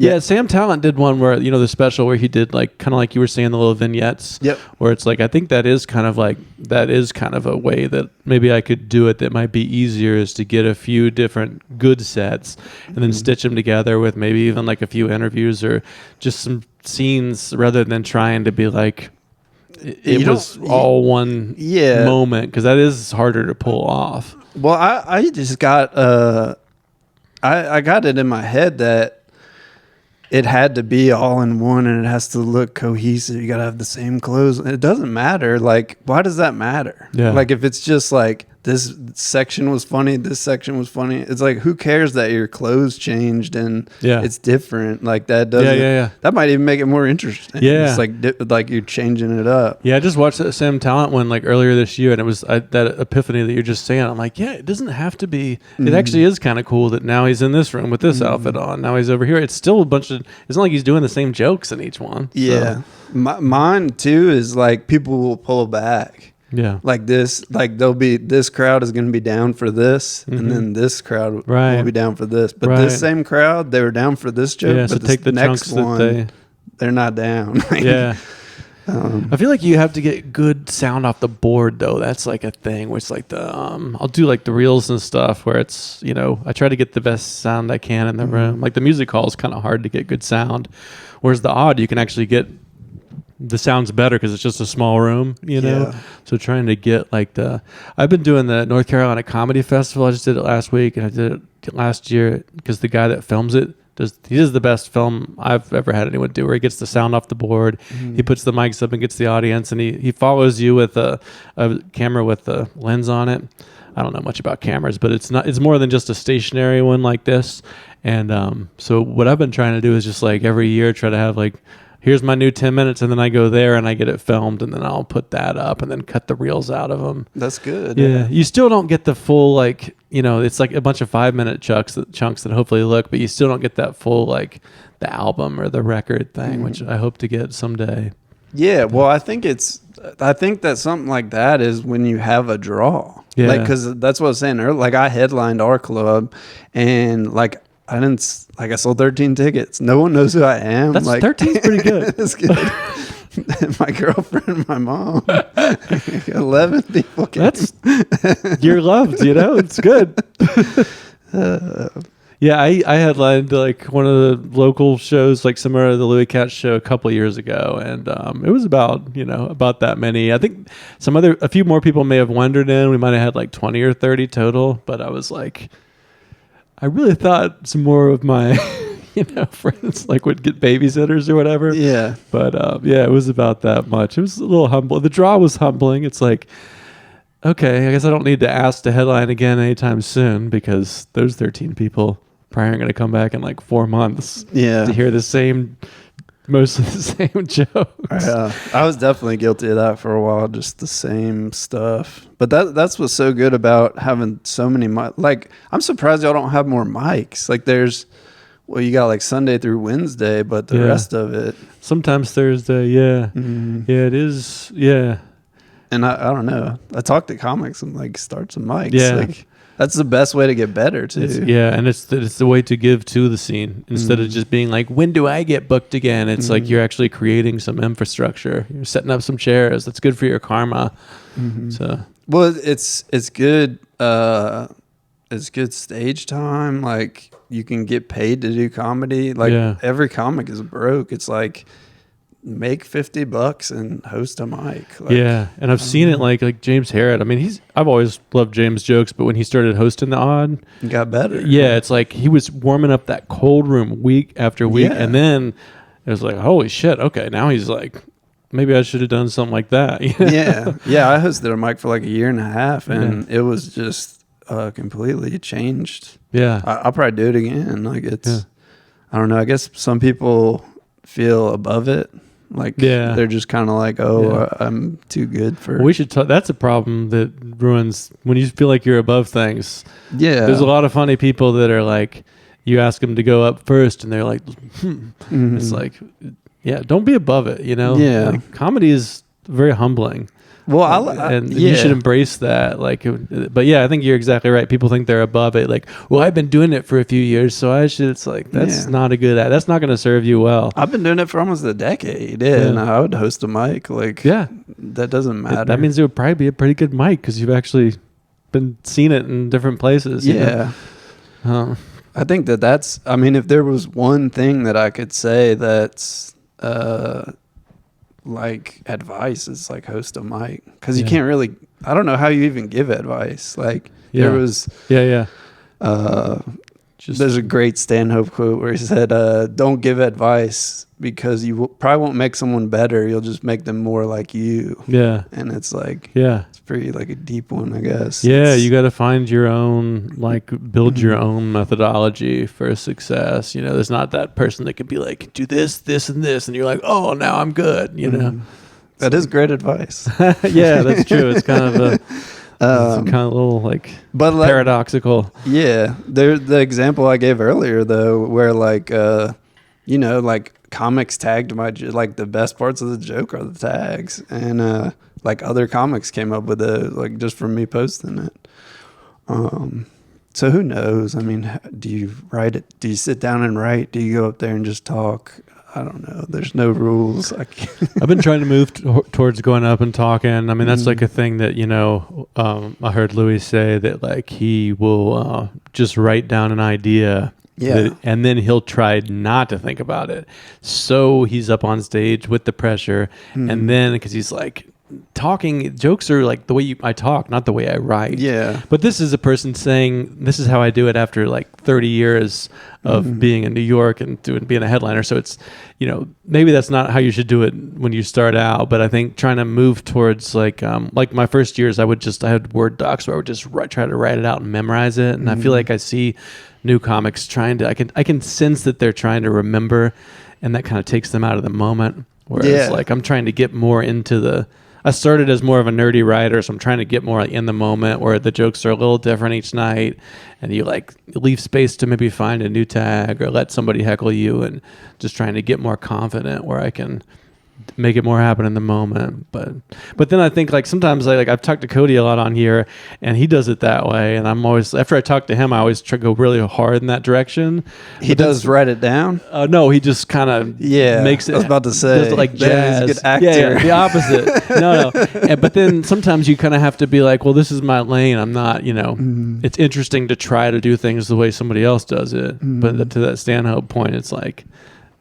Yeah, Sam Talent did one where, the special where he did like, kind of like you were saying, the little vignettes. Yep. Where it's like, I think that is kind of a way that maybe I could do it that might be easier, is to get a few different good sets and then stitch them together with maybe even like a few interviews or just some scenes, rather than trying to be like, it was all one moment, because that is harder to pull off. Well, I just got, I got it in my head that it had to be all in one, and it has to look cohesive. You got to have the same clothes. It doesn't matter. Like, why does that matter? Yeah. Like, if it's just like, this section was funny, this section was funny, it's like, who cares that your clothes changed and it's different? Like, that doesn't, that might even make it more interesting. Yeah. It's like you're changing it up. Yeah, I just watched that Sam Talent one like earlier this year, and it was that epiphany that you're just saying. I'm like, it doesn't have to be, it actually is kind of cool that now he's in this room with this outfit on, now he's over here. It's still a bunch of, it's not like he's doing the same jokes in each one. Yeah. So. Mine too is like, people will pull back. Yeah, like this, like this crowd is going to be down for this, and then this crowd will be down for this. But this same crowd, they were down for this joke. Yeah, but so take the next one, they're not down. Yeah, I feel like you have to get good sound off the board, though. That's like a thing. Where it's like I'll do like the reels and stuff where it's I try to get the best sound I can in the room. Like the music hall is kind of hard to get good sound, whereas the odd you can actually get. The sound's better because it's just a small room, So trying to get I've been doing the North Carolina Comedy Festival. I just did it last week, and I did it last year because the guy that films it he does the best film I've ever had anyone do, where he gets the sound off the board, he puts the mics up and gets the audience, and he follows you with a camera with a lens on it. I don't know much about cameras, but it's more than just a stationary one like this. And so what I've been trying to do is just like every year try to have like, here's my new 10 minutes, and then I go there and I get it filmed, and then I'll put that up and then cut the reels out of them. That's good. Yeah. You still don't get the full, it's like a bunch of 5-minute chunks that hopefully look, but you still don't get that full, like the album or the record thing, which I hope to get someday. Yeah. Well, I think that something like that is when you have a draw. Yeah. Like, cause that's what I was saying earlier. Like I headlined our club, and like, I sold 13 tickets. No one knows who I am. That's like 13's pretty good. That's good. My girlfriend, my mom. 11 people came. You're loved, it's good. Yeah, I headlined like one of the local shows, like similar to the Louis Katz show a couple of years ago, and it was about about that many. I think a few more people may have wandered in. We might have had like 20 or 30 total, but I was like, I really thought some more of my friends like would get babysitters or whatever. Yeah, but it was about that much. It was a little humble. The draw was humbling. It's like, okay, I guess I don't need to ask to headline again anytime soon, because those 13 people probably aren't going to come back in like 4 months to hear most of the same jokes. I was definitely guilty of that for a while, just the same stuff. But that's what's so good about having so many like, I'm surprised y'all don't have more mics. Like you got like Sunday through Wednesday, but the rest of it. Sometimes Thursday, yeah. Mm-hmm. Yeah, it is, yeah. And I don't know. I talk to comics and like start some mics. Yeah. Like, that's the best way to get better too. And it's the way to give to the scene instead of just being like, when do I get booked again? It's like you're actually creating some infrastructure. You're setting up some chairs. That's good for your karma. Mm-hmm. So it's good. It's good stage time. Like you can get paid to do comedy. Like every comic is broke. It's like, make $50 and host a mic. Like, and I've seen it like James Harrod. I mean, I've always loved James' jokes, but when he started hosting the Odd, it got better. Yeah, it's like he was warming up that cold room week after week, and then it was like, holy shit, okay, now he's like, maybe I should have done something like that. Yeah. I hosted a mic for like a year and a half, and it was just completely changed. Yeah, I'll probably do it again. Like it's, I don't know. I guess some people feel above it. Like they're just kind of like, I'm too good for. We should. That's a problem that ruins when you feel like you're above things. Yeah, there's a lot of funny people that are like, you ask them to go up first, and they're like, It's like, don't be above it. Yeah, like, comedy is very humbling. Well, you should embrace that. Like, but I think you're exactly right. People think they're above it. Like, well, I've been doing it for a few years, so I should. It's like that's not a good. That's not going to serve you well. I've been doing it for almost a decade, and I would host a mic. Like, that doesn't matter. That means it would probably be a pretty good mic because you've actually been seeing it in different places. Yeah. I think that's. I mean, if there was one thing that I could say that's. Like advice is like host a mic, because you can't really, I don't know how you even give advice. Like there was there's a great Stanhope quote where he said, don't give advice because you probably won't make someone better, you'll just make them more like you. And it's like it's pretty like a deep one, I guess. You got to find your own, like build your own methodology for success. There's not that person that could be like, do this and this, and you're like, oh, now I'm good. That is great advice. That's true. It's kind of a kind of a little like paradoxical. The example I gave earlier though, where like like comics tagged my like the best parts of the joke are the tags, and like other comics came up with it like just from me posting it. So who knows? I mean, do you write it? Do you sit down and write? Do you go up there and just talk? I don't know. There's no rules. I've been trying to move towards going up and talking. I mean, that's like a thing that, I heard Louis say that like he will just write down an idea. And then he'll try not to think about it. So he's up on stage with the pressure. And then because he's like, jokes are like the way I talk, not the way I write. But this is a person saying, this is how I do it after like 30 years of being in New York and being a headliner. So it's, maybe that's not how you should do it when you start out. But I think trying to move towards like my first years, I had Word docs where I would just try to write it out and memorize it. And I feel like I see new comics trying to, I can sense that they're trying to remember, and that kind of takes them out of the moment. Whereas like I'm trying to get more into I started as more of a nerdy writer, so I'm trying to get more in the moment where the jokes are a little different each night, and you like leave space to maybe find a new tag or let somebody heckle you, and just trying to get more confident where I can make it more happen in the moment. But then I think like sometimes like I've talked to Cody a lot on here, and he does it that way, and I'm always, after I talk to him, I always try to go really hard in that direction. He does write it down? No, he just kind of makes it. I was about to say, does it like jazz. He's a good actor. Yeah, the opposite. No. But then sometimes you kind of have to be like, well, this is my lane. I'm not, it's interesting to try to do things the way somebody else does it. But to that Stanhope point, it's like,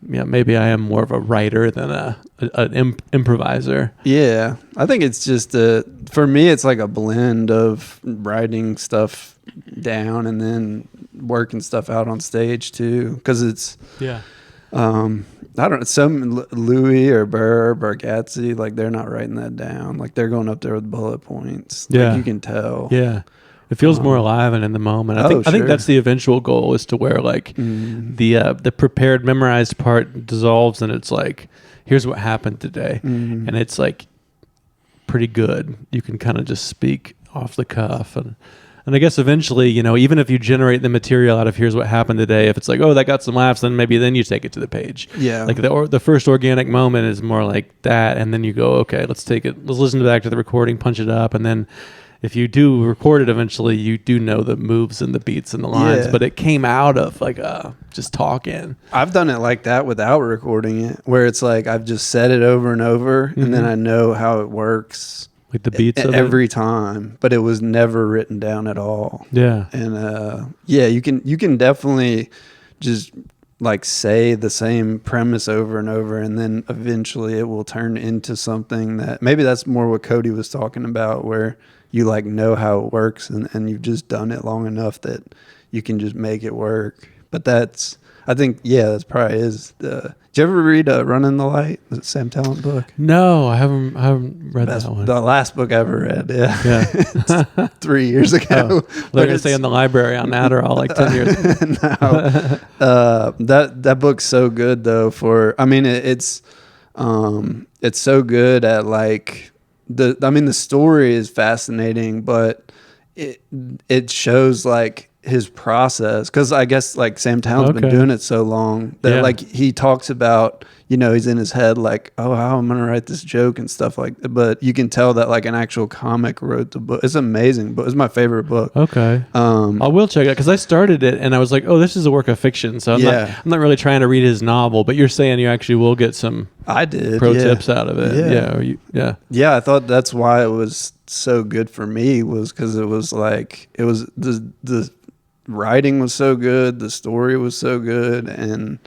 maybe I am more of a writer than an improviser. Yeah, I think it's just for me, it's like a blend of writing stuff down and then working stuff out on stage too. Because it's I don't know, some Louis or Burr or Bargatze, like they're not writing that down. Like they're going up there with bullet points. Yeah, like you can tell. Yeah. It feels more alive and in the moment. I think that's the eventual goal, is to where like the prepared, memorized part dissolves, and it's like, here's what happened today, and it's like pretty good. You can kind of just speak off the cuff, and I guess eventually, even if you generate the material out of here's what happened today, if it's like, oh, that got some laughs, then maybe then you take it to the page. Yeah, like the first organic moment is more like that, and then you go, okay, let's listen back to the recording, punch it up, and then if you do record it eventually, you do know the moves and the beats and the lines, but it came out of like just talking. I've done it like that without recording it, where it's like I've just said it over and over, and then I know how it works, like the beats of every time, but it was never written down at all. Yeah, and you can definitely just like say the same premise over and over, and then eventually it will turn into something that maybe that's more what Cody was talking about, where you like know how it works, and you've just done it long enough that you can just make it work. But that's probably is the. Did you ever read Running the Light, the Sam Talent book? No, I haven't read that one. The last book I ever read. Yeah. 3 years ago. Oh, they're gonna stay in the library on Adderall like 10 years. No, that book's so good though. It's so good at like. The story is fascinating, but it shows like his process, because I guess like Sam Talent's been doing it so long that like he talks about, he's in his head like, oh, how am I gonna write this joke and stuff like that. But you can tell that like an actual comic wrote the book. It's amazing, but it's my favorite book. Okay. I will check it, because I started it and I was like, oh, this is a work of fiction, so I'm not really trying to read his novel, but you're saying you actually will get some pro tips out of it. Yeah, I thought that's why it was so good for me, was because it was like, it was the writing was so good, the story was so good, and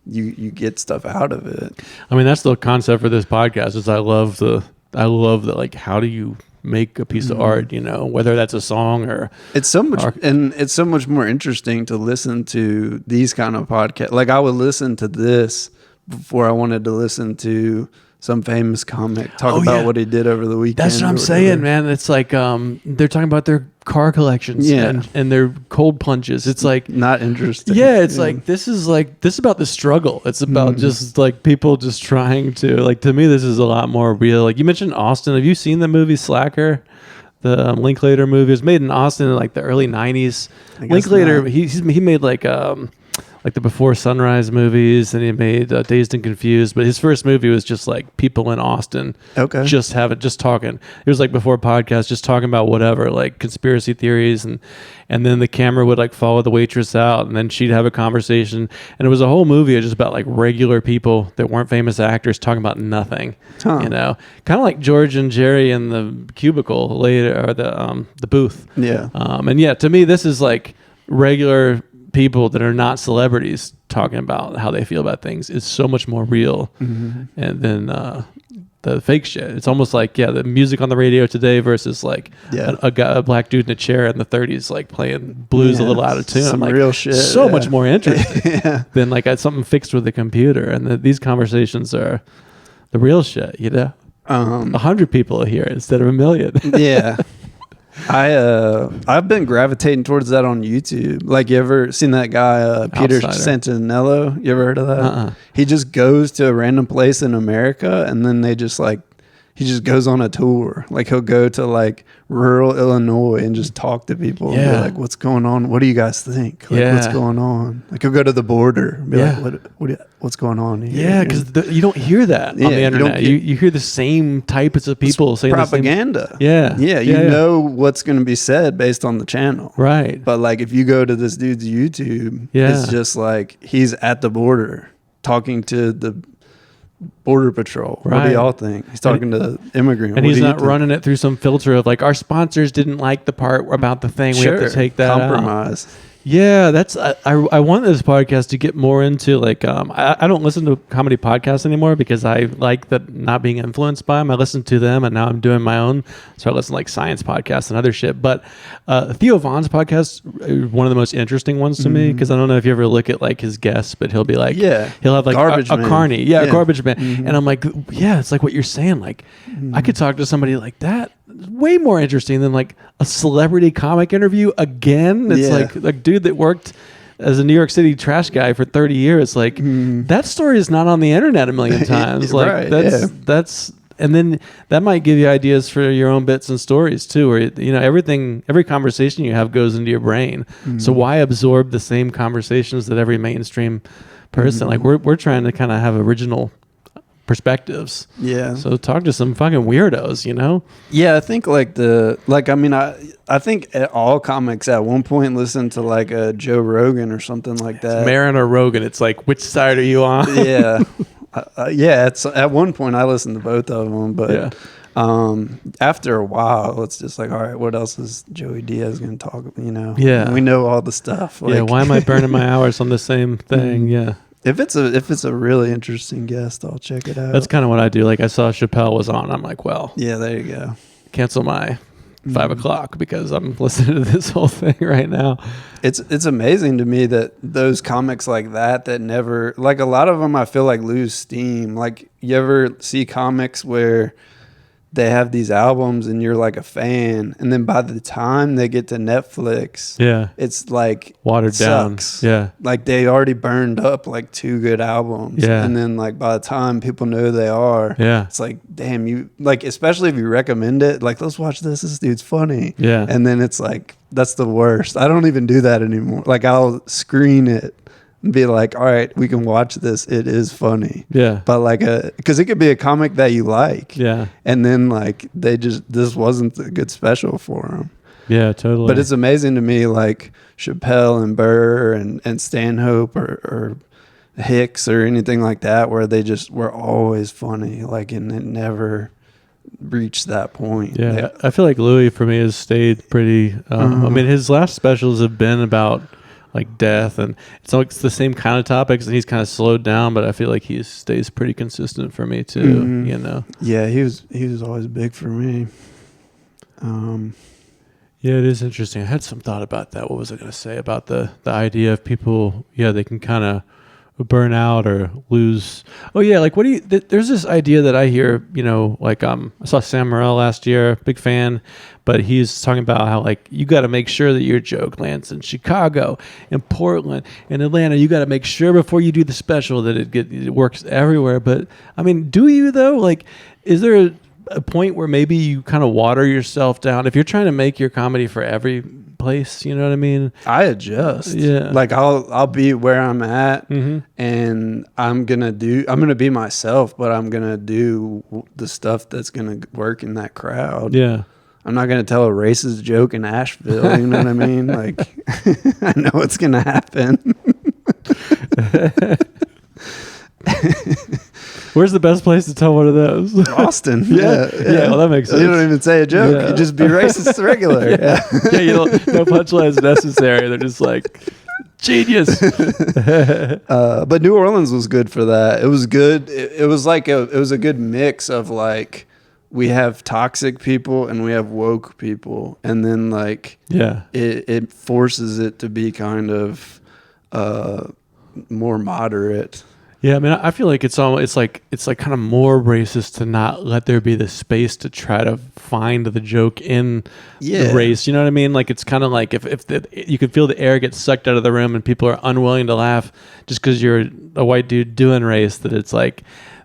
you get stuff out of it. I mean, that's the concept for this podcast, is I love the like, how do you make a piece of art, whether that's a song or it's so much and it's so much more interesting to listen to these kind of podcasts. Like I would listen to this before I wanted to listen to some famous comic talk about what he did over the weekend. That's what I'm saying, man. It's like they're talking about their car collections and their cold punches. It's like not interesting. Yeah, it's like this is about the struggle. It's about just like people just trying to, like, to me this is a lot more real. Like you mentioned Austin. Have you seen the movie Slacker? The Linklater movie. It was made in Austin in like the early 90s. Linklater, he made like the Before Sunrise movies, and he made Dazed and Confused. But his first movie was just like people in Austin, just talking. It was like before podcast, just talking about whatever, like conspiracy theories, and then the camera would like follow the waitress out, and then she'd have a conversation, and it was a whole movie just about like regular people that weren't famous actors talking about nothing, kind of like George and Jerry in the cubicle later, or the booth. To me, this is like regular people that are not celebrities talking about how they feel about things. Is so much more real. And then the fake shit, it's almost like the music on the radio today versus like a black dude in a chair in the 30s like playing blues a little out of tune. Some like, real shit. So much more interesting than like something fixed with a computer. And these conversations are the real shit. 100 people here instead of a million. I've been gravitating towards that on YouTube. Like, you ever seen that guy Peter Santinello? You ever heard of that? He just goes to a random place in America, and then they just like he just goes on a tour. Like he'll go to like rural Illinois and just talk to people and be like, what's going on? What do you guys think? Like what's going on? Like he'll go to the border and be like, what's going on here? Yeah, because you don't hear that on the internet. You hear the same types of people saying propaganda. Yeah. You know what's going to be said based on the channel. Right. But like if you go to this dude's YouTube, it's just like he's at the border talking to the Border Patrol. Right. What do y'all think? He's talking to immigrants. And he's not running it through some filter of like, our sponsors didn't like the part about the thing. We have to take that compromise. Out. Yeah, that's I want this podcast to get more into like I don't listen to comedy podcasts anymore because I like that not being influenced by them. I listen to them and now I'm doing my own, so I listen to like science podcasts and other shit. But Theo Von's podcast is one of the most interesting ones to me because I don't know if you ever look at like his guests, but he'll be like he'll have like a carny, garbage man, and I'm like it's like what you're saying. Like I could talk to somebody like that. Way more interesting than like a celebrity comic interview again. It's like a dude that worked as a New York City trash guy for 30 years. Like that story is not on the internet a million times. Like that's and then that might give you ideas for your own bits and stories too, or every conversation you have goes into your brain. So why absorb the same conversations that every mainstream person like we're trying to kind of have original perspectives. So talk to some fucking weirdos, I think I think all comics at one point listen to like a Joe Rogan or something like that. It's Maron or Rogan, it's like, which side are you on? It's at one point I listened to both of them, but after a while it's just like, all right, what else is Joey Diaz gonna talk about? We know all the stuff. Like, why am I burning my hours on the same thing? If it's a really interesting guest, I'll check it out. That's kind of what I do. Like I saw Chappelle was on. I'm like, well, there you go. Cancel my 5 o'clock because I'm listening to this whole thing right now. It's amazing to me that those comics like that never, like a lot of them I feel like lose steam. Like you ever see comics where they have these albums and you're like a fan, and then by the time they get to Netflix, it's like watered down. Like they already burned up like 2 good albums, and then like by the time people know who they are, it's like, damn, you like, especially if you recommend it, like, let's watch this dude's funny, and then it's like, that's the worst. I don't even do that anymore. Like I'll screen it and be like, all right, we can watch this. It is funny. But like because it could be a comic that you like. And then like this wasn't a good special for them. Yeah, totally. But it's amazing to me, like Chappelle and Burr and Stanhope or Hicks or anything like that, where they just were always funny. Like, and it never reached that point. I feel like Louis for me has stayed pretty. I mean, his last specials have been about like death, and it's the same kind of topics, and he's kind of slowed down, but I feel like he stays pretty consistent for me too. He was always big for me. It is interesting. I had some thought about that. What was I going to say about the idea of people? They can kind of burn out or lose. Like what do you? There's this idea that I hear. Like I saw Sam Morril last year, big fan. But he's talking about how, like, you got to make sure that your joke lands in Chicago, in Portland, in Atlanta. You got to make sure before you do the special that it works everywhere. But, I mean, do you, though? Like, is there a point where maybe you kind of water yourself down? If you're trying to make your comedy for every place, you know what I mean? I adjust. Like, I'll be where I'm at, and I'm gonna be myself, but I'm going to do the stuff that's going to work in that crowd. I'm not going to tell a racist joke in Asheville, you know what I mean? Like, I know what's going to happen. Where's the best place to tell one of those? Austin. Yeah, well, that makes sense. You don't even say a joke. You just be racist regular. No punchlines necessary. They're just like, genius. But New Orleans was good for that. It was good. It was like it was a good mix of like, we have toxic people and we have woke people, and then like it forces it to be kind of more moderate. I mean, I feel like it's like kind of more racist to not let there be the space to try to find the joke in the race. You know what I mean? Like, it's kind of like if you can feel the air get sucked out of the room and people are unwilling to laugh just because you're a white dude doing race, that it's like,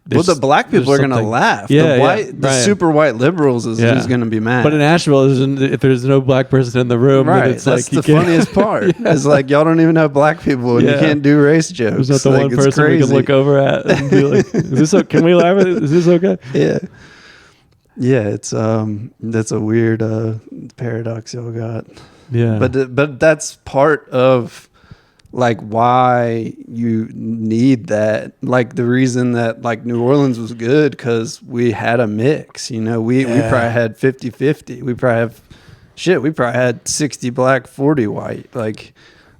Well, the black people are going to laugh. The super white liberals is who's going to be mad. But in Asheville, if there's no black person in the room, right? Then it's that's the funniest part. It's like y'all don't even have black people, and you can't do race jokes. There's not the one person we can look over at and be like, "Is this okay? Can we laugh at it? Is this okay?" Yeah. It's that's a weird paradox y'all got. Yeah, but that's part of like why you need that. Like the reason that like New Orleans was good because we had a mix. We probably had 50-50. We probably had 60 black, 40 white. Like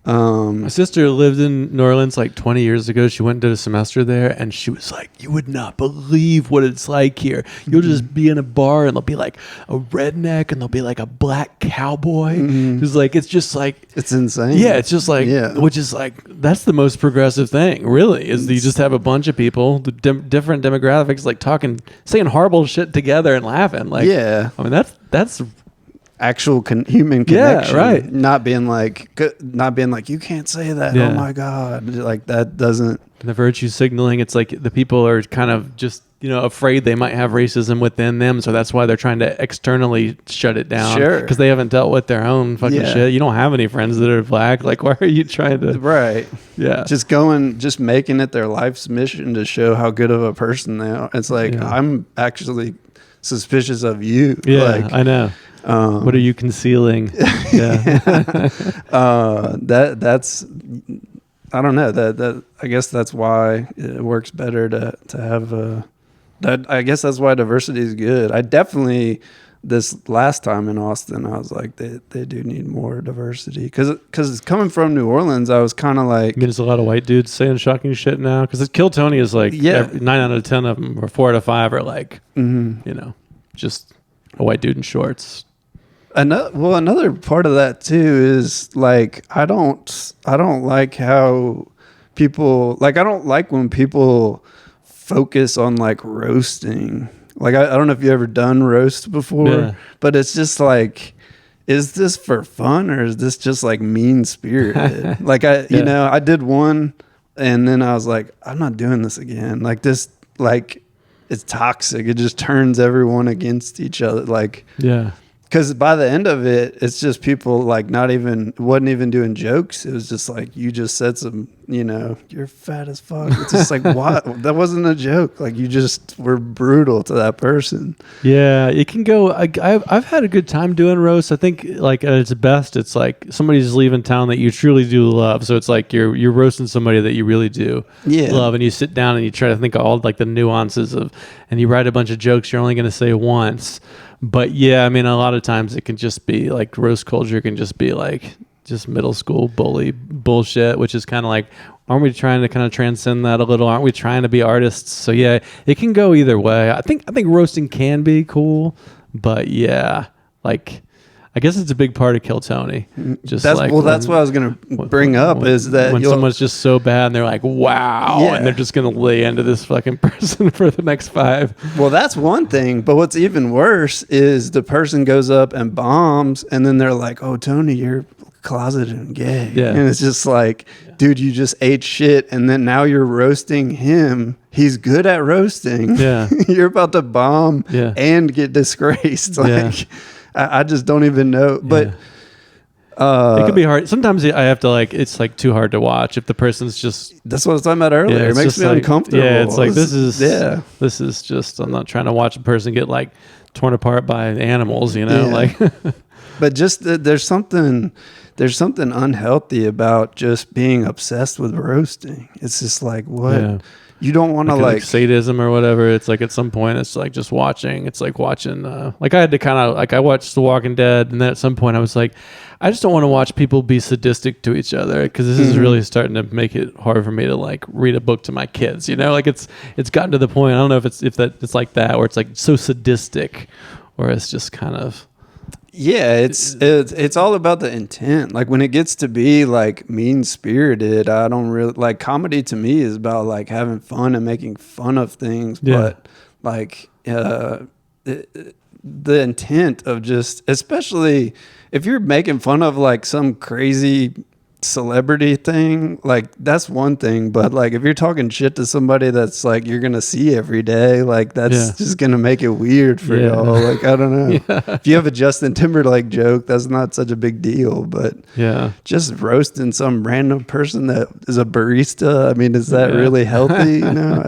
my sister lived in New Orleans like 20 years ago. She went and did a semester there, and she was like, "You would not believe what it's like here. You'll just be in a bar, and there'll be like a redneck, and there'll be like a black cowboy." Who's like, it's just like it's insane. Yeah, it's just like, which is like that's the most progressive thing, really, is that you just have a bunch of people, different demographics, like saying horrible shit together and laughing. Like, I mean, that's actual human connection. Yeah, right. Not being like you can't say that. Yeah. Oh my God. Like that doesn't. The virtue signaling. It's like the people are kind of just, afraid they might have racism within them. So that's why they're trying to externally shut it down. Sure. Because they haven't dealt with their own fucking shit. You don't have any friends that are black. Like, why are you trying to? Right. Yeah. Just making it their life's mission to show how good of a person they are. It's like, I'm actually suspicious of you. Yeah, like, I know. What are you concealing? Yeah. That's I don't know. That I guess that's why it works better to have that. I guess that's why diversity is good. I definitely this last time in Austin, I was like, they do need more diversity because coming from New Orleans, I was kind of like, I mean, there's a lot of white dudes saying shocking shit now because Kill Tony is like 9 out of 10 of them or 4 out of 5 are like just a white dude in shorts. Another part of that too is like I don't like how people like I don't like when people focus on like roasting. Like I don't know if you ever done roast before, but it's just like, is this for fun or is this just like mean spirited? Like I did one and then I was like, I'm not doing this again. Like this, like it's toxic. It just turns everyone against each other. Like because by the end of it, it's just people like wasn't even doing jokes. It was just like, you just said some, you're fat as fuck. It's just like, what? That wasn't a joke. Like you just were brutal to that person. Yeah, it can go. I've had a good time doing roast. I think like at its best, it's like somebody's leaving town that you truly do love. So it's like you're roasting somebody that you really do love, and you sit down and you try to think of all like the nuances and you write a bunch of jokes you're only going to say once. But yeah, I mean, a lot of times it can just be like roast culture can just be like just middle school bully bullshit, which is kind of like, aren't we trying to kind of transcend that a little? Aren't we trying to be artists? So yeah, it can go either way. I think roasting can be cool, but yeah, like I guess it's a big part of Kill Tony. Just that's what I was gonna bring up is that when someone's just so bad and they're like, wow, and they're just gonna lay into this fucking person for the next 5. Well, that's one thing, but what's even worse is the person goes up and bombs, and then they're like, oh, Tony, you're closeted and gay, and it's just like, dude, you just ate shit, and then now you're roasting him. He's good at roasting. Yeah, you're about to bomb and get disgraced. Like. I just don't even know, but it can be hard. Sometimes I have to like, it's like too hard to watch if the person's just. That's what I was talking about earlier. It makes me uncomfortable. Yeah, it's like this is just. I'm not trying to watch a person get like torn apart by animals, like. But just there's something unhealthy about just being obsessed with roasting. It's just like what. Yeah. You don't want to like sadism or whatever. It's like at some point it's like just watching. It's like watching. Like I had to kind of like I watched The Walking Dead, and then at some point I was like, I just don't want to watch people be sadistic to each other because this is really starting to make it hard for me to like read a book to my kids. Like it's gotten to the point. I don't know if it's like that, where it's like so sadistic, or it's just kind of. Yeah, it's all about the intent. Like when it gets to be like mean spirited, I don't really like comedy. To me is about like having fun and making fun of things, but like the intent of just, especially if you're making fun of like some crazy celebrity thing, like that's one thing, but like if you're talking shit to somebody that's like you're gonna see every day, like that's just gonna make it weird for y'all. Like I don't know. If you have a Justin Timberlake joke, that's not such a big deal, but just roasting some random person that is a barista, I mean, is that really healthy? You know,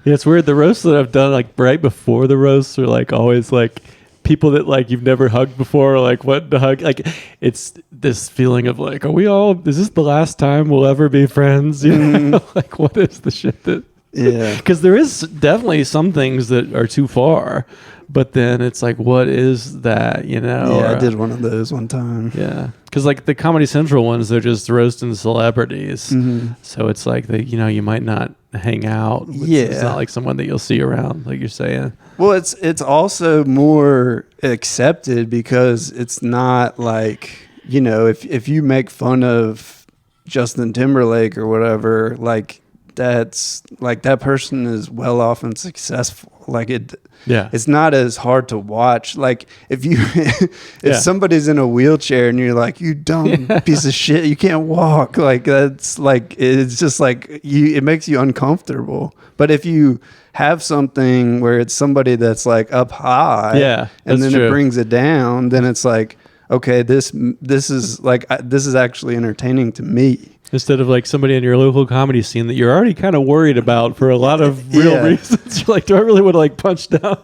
it's weird. The roasts that I've done, like right before the roasts, are like always like people that like you've never hugged before, like what to hug. Like it's this feeling of like, is this the last time we'll ever be friends? You know, like what is the shit that? Yeah, because there is definitely some things that are too far, but then it's like, what is that? You know? Yeah, I did one of those one time. Yeah, because like the Comedy Central ones, they're just roasting celebrities, so it's like you might not hang out. It's not like someone that you'll see around, like you're saying. Well, it's also more accepted because it's not like, if you make fun of Justin Timberlake or whatever, like that's like that person is well off and successful. Like it's not as hard to watch. Like if somebody's in a wheelchair and you're like, you dumb piece of shit, you can't walk. Like that's like, it's just like it makes you uncomfortable. But if you have something where it's somebody that's like up high, and then it brings it down, then it's like, okay, this is like, this is actually entertaining to me. Instead of like somebody in your local comedy scene that you're already kind of worried about for a lot of real reasons. You're like, do I really want to like punch down?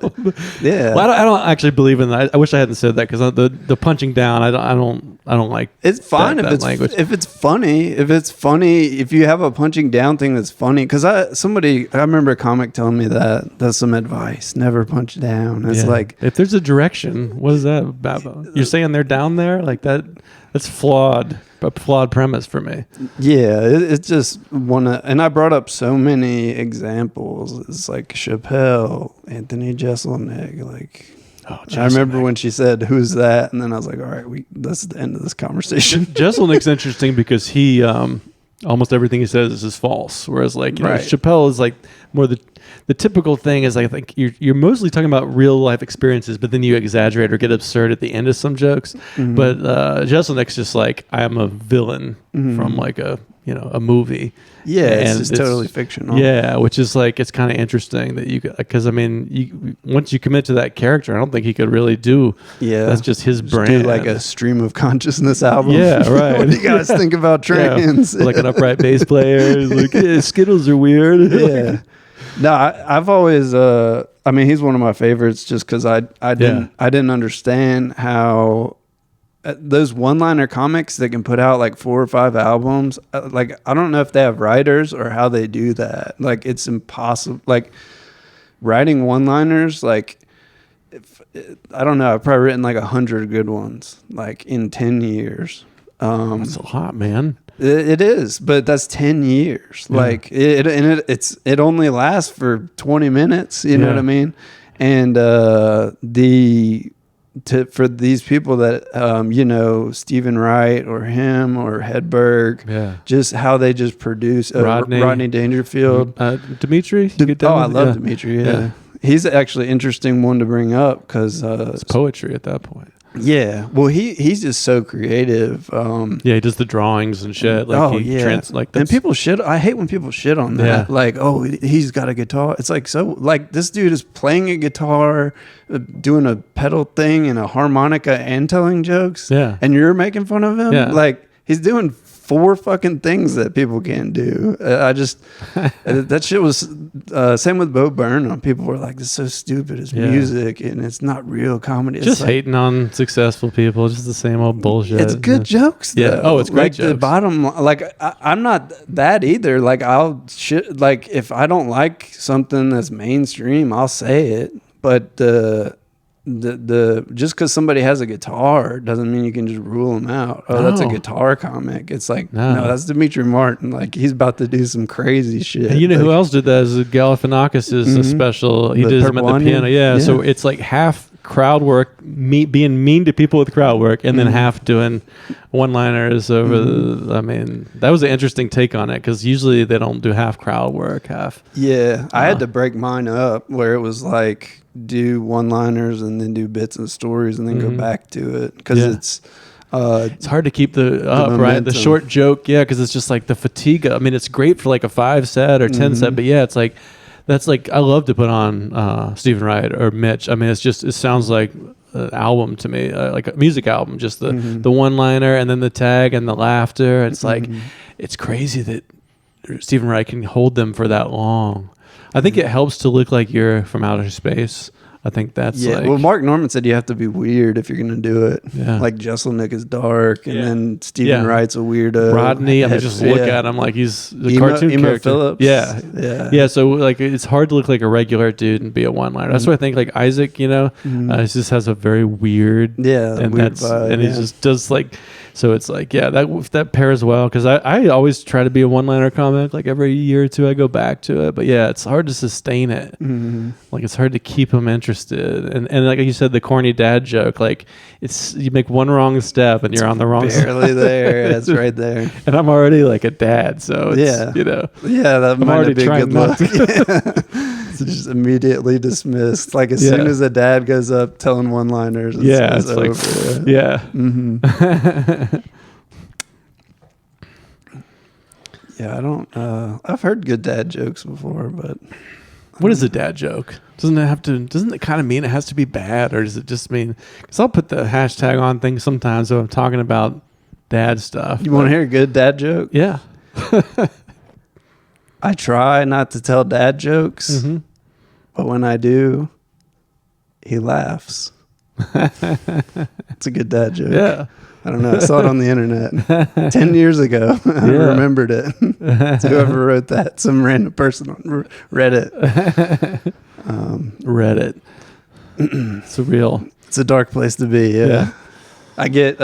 Well, I don't actually believe in that. I wish I hadn't said that, because the punching down, I don't like. It's fine if it's language. If it's funny. If you have a punching down thing that's funny, because I remember a comic telling me that's some advice. Never punch down. It's like, if there's a direction, what is that about? You're saying they're down there like that? That's flawed. A flawed premise for me. Yeah, it's just and I brought up so many examples. It's like Chappelle, Anthony Jeselnik, like I remember when she said, "Who's that?" and then I was like, "All right, that's the end of this conversation." Jeselnik's interesting because he almost everything he says is false, whereas like Chappelle is like more the typical thing is, I think you're mostly talking about real life experiences, but then you exaggerate or get absurd at the end of some jokes. But Jeselnik's just like, I am a villain from like a movie. Yeah, it's just totally fictional. Yeah, which is like, it's kind of interesting that because I mean, once you commit to that character, I don't think he could really do. Yeah, that's just his brand. Do like a stream of consciousness album. Yeah, right. What do you guys think about trans? Like an upright bass player. Like, Skittles are weird. Yeah. No, I've always. I mean, he's one of my favorites just because I didn't understand how those one-liner comics that can put out like 4 or 5 albums. Like, I don't know if they have writers or how they do that. Like, it's impossible. Like, writing one-liners. Like, I don't know. I've probably written like 100 good ones. Like in 10 years. That's a lot, man. It is, but that's 10 years. Yeah. Like it only lasts for 20 minutes. You know what I mean? And for these people that Stephen Wright or him or Hedberg, just how they just produce Rodney Dangerfield, Dimitri. I love Dimitri. Yeah, he's actually an interesting one to bring up because it's poetry at that point. Yeah, well, he's just so creative. He does the drawings and shit. Like and people shit. I hate when people shit on that. Yeah. Like, he's got a guitar. It's like, so like this dude is playing a guitar, doing a pedal thing and a harmonica and telling jokes. Yeah, and you're making fun of him. Yeah. Like he's doing 4 fucking things that people can't do. That shit was same with Bo Burnham. People were like, "This is so stupid. It's music and it's not real comedy." It's just like, hating on successful people. Just the same old bullshit. It's good jokes. Though. Yeah. Oh, it's great like jokes. The bottom, like I'm not that either. Like I'll shit. Like if I don't like something that's mainstream, I'll say it. But the just because somebody has a guitar doesn't mean you can just rule them out. That's a guitar comic. It's like, no, that's Dimitri Martin. Like he's about to do some crazy shit. And you know who else did that? Is Galifianakis is a special. He did him at the piano. Yeah, so it's like half crowd work, being mean to people with crowd work, and then half doing one-liners over I mean, that was an interesting take on it, because usually they don't do half crowd work, half. Yeah, I had to break mine up where it was like do one-liners and then do bits and stories and then go back to it, because It's hard to keep the up, right? The short joke, yeah, because it's just like the fatigue. I mean, it's great for like a 5 set or 10 set, but yeah, it's like that's like I love to put on Stephen Wright or Mitch. I mean, it sounds like an album to me, like a music album. Just the one liner and then the tag and the laughter. It's like it's crazy that Stephen Wright can hold them for that long. I think it helps to look like you're from outer space. I think that's well, Mark Norman said you have to be weird if you're going to do it. Yeah. Like Jesselnick is dark, and then Stephen Wright's a weirdo. Rodney, I mean, just look at him like he's the cartoon character. Phillips. Yeah. So like, it's hard to look like a regular dude and be a one-liner. That's why I think like Isaac, he just has a very weird, and weird vibe, and he just does like. So it's like, that pairs well, because I always try to be a one-liner comic. Like every year or two, I go back to it. But yeah, it's hard to sustain it. Like it's hard to keep them interested. And like you said, the corny dad joke, like you make one wrong step and you're on the wrong side. Barely there. It's right there. And I'm already like a dad, so it's, that might be a good look. It's just immediately dismissed. Like as soon as a dad goes up telling one-liners, it's over. I don't. I've heard good dad jokes before, but what is a dad joke? Doesn't it kind of mean it has to be bad, or does it just mean? Because I'll put the hashtag on things sometimes when I'm talking about dad stuff. You want to hear a good dad joke? Yeah. I try not to tell dad jokes, but when I do, he laughs. It's a good dad joke. Yeah. I don't know. I saw it on the internet 10 years ago. I remembered it. So whoever wrote that, some random person on Reddit. Reddit. It's real. It's a dark place to be. Yeah. I get...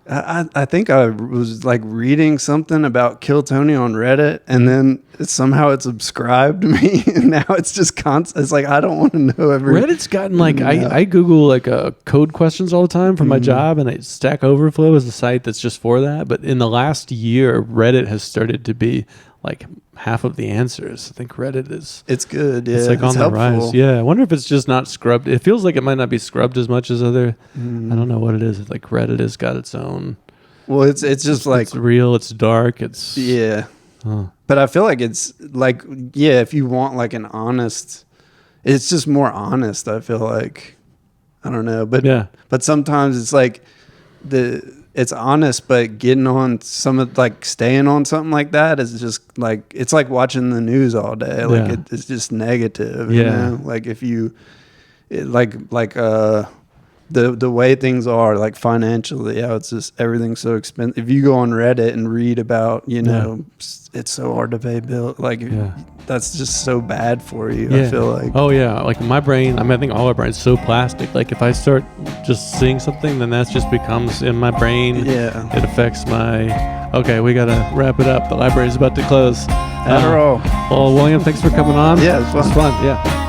I think I was like reading something about Kill Tony on Reddit, and then somehow it's subscribed to me, and now it's just constant. It's like I don't want to know every. Reddit's gotten like I Google like code questions all the time for my job, and Stack Overflow is a site that's just for that. But in the last year, Reddit has started to be like half of the answers. I think Reddit is. It's good. Yeah, it's like on the rise. Yeah, I wonder if it's just not scrubbed. It feels like it might not be scrubbed as much as other. I don't know what it is. It's like Reddit has got its own. Well, it's just like it's real. It's dark. It's But I feel like it's like if you want like an honest, it's just more honest. I feel like I don't know, but sometimes it's like it's honest, but getting on some of like staying on something like that is just like it's like watching the news all day. Like it's just negative. You know? Like if you the way things are like financially, how it's just everything's so expensive. If you go on Reddit and read about it's so hard to pay bills. Like that's just so bad for you. I feel like like my brain. I mean, I think all our brains so plastic. Like if I start just seeing something, then that just becomes in my brain. It affects my. Okay, we gotta wrap it up. The library's about to close. After all, well, William, thanks for coming on. Yeah, it was fun. Yeah.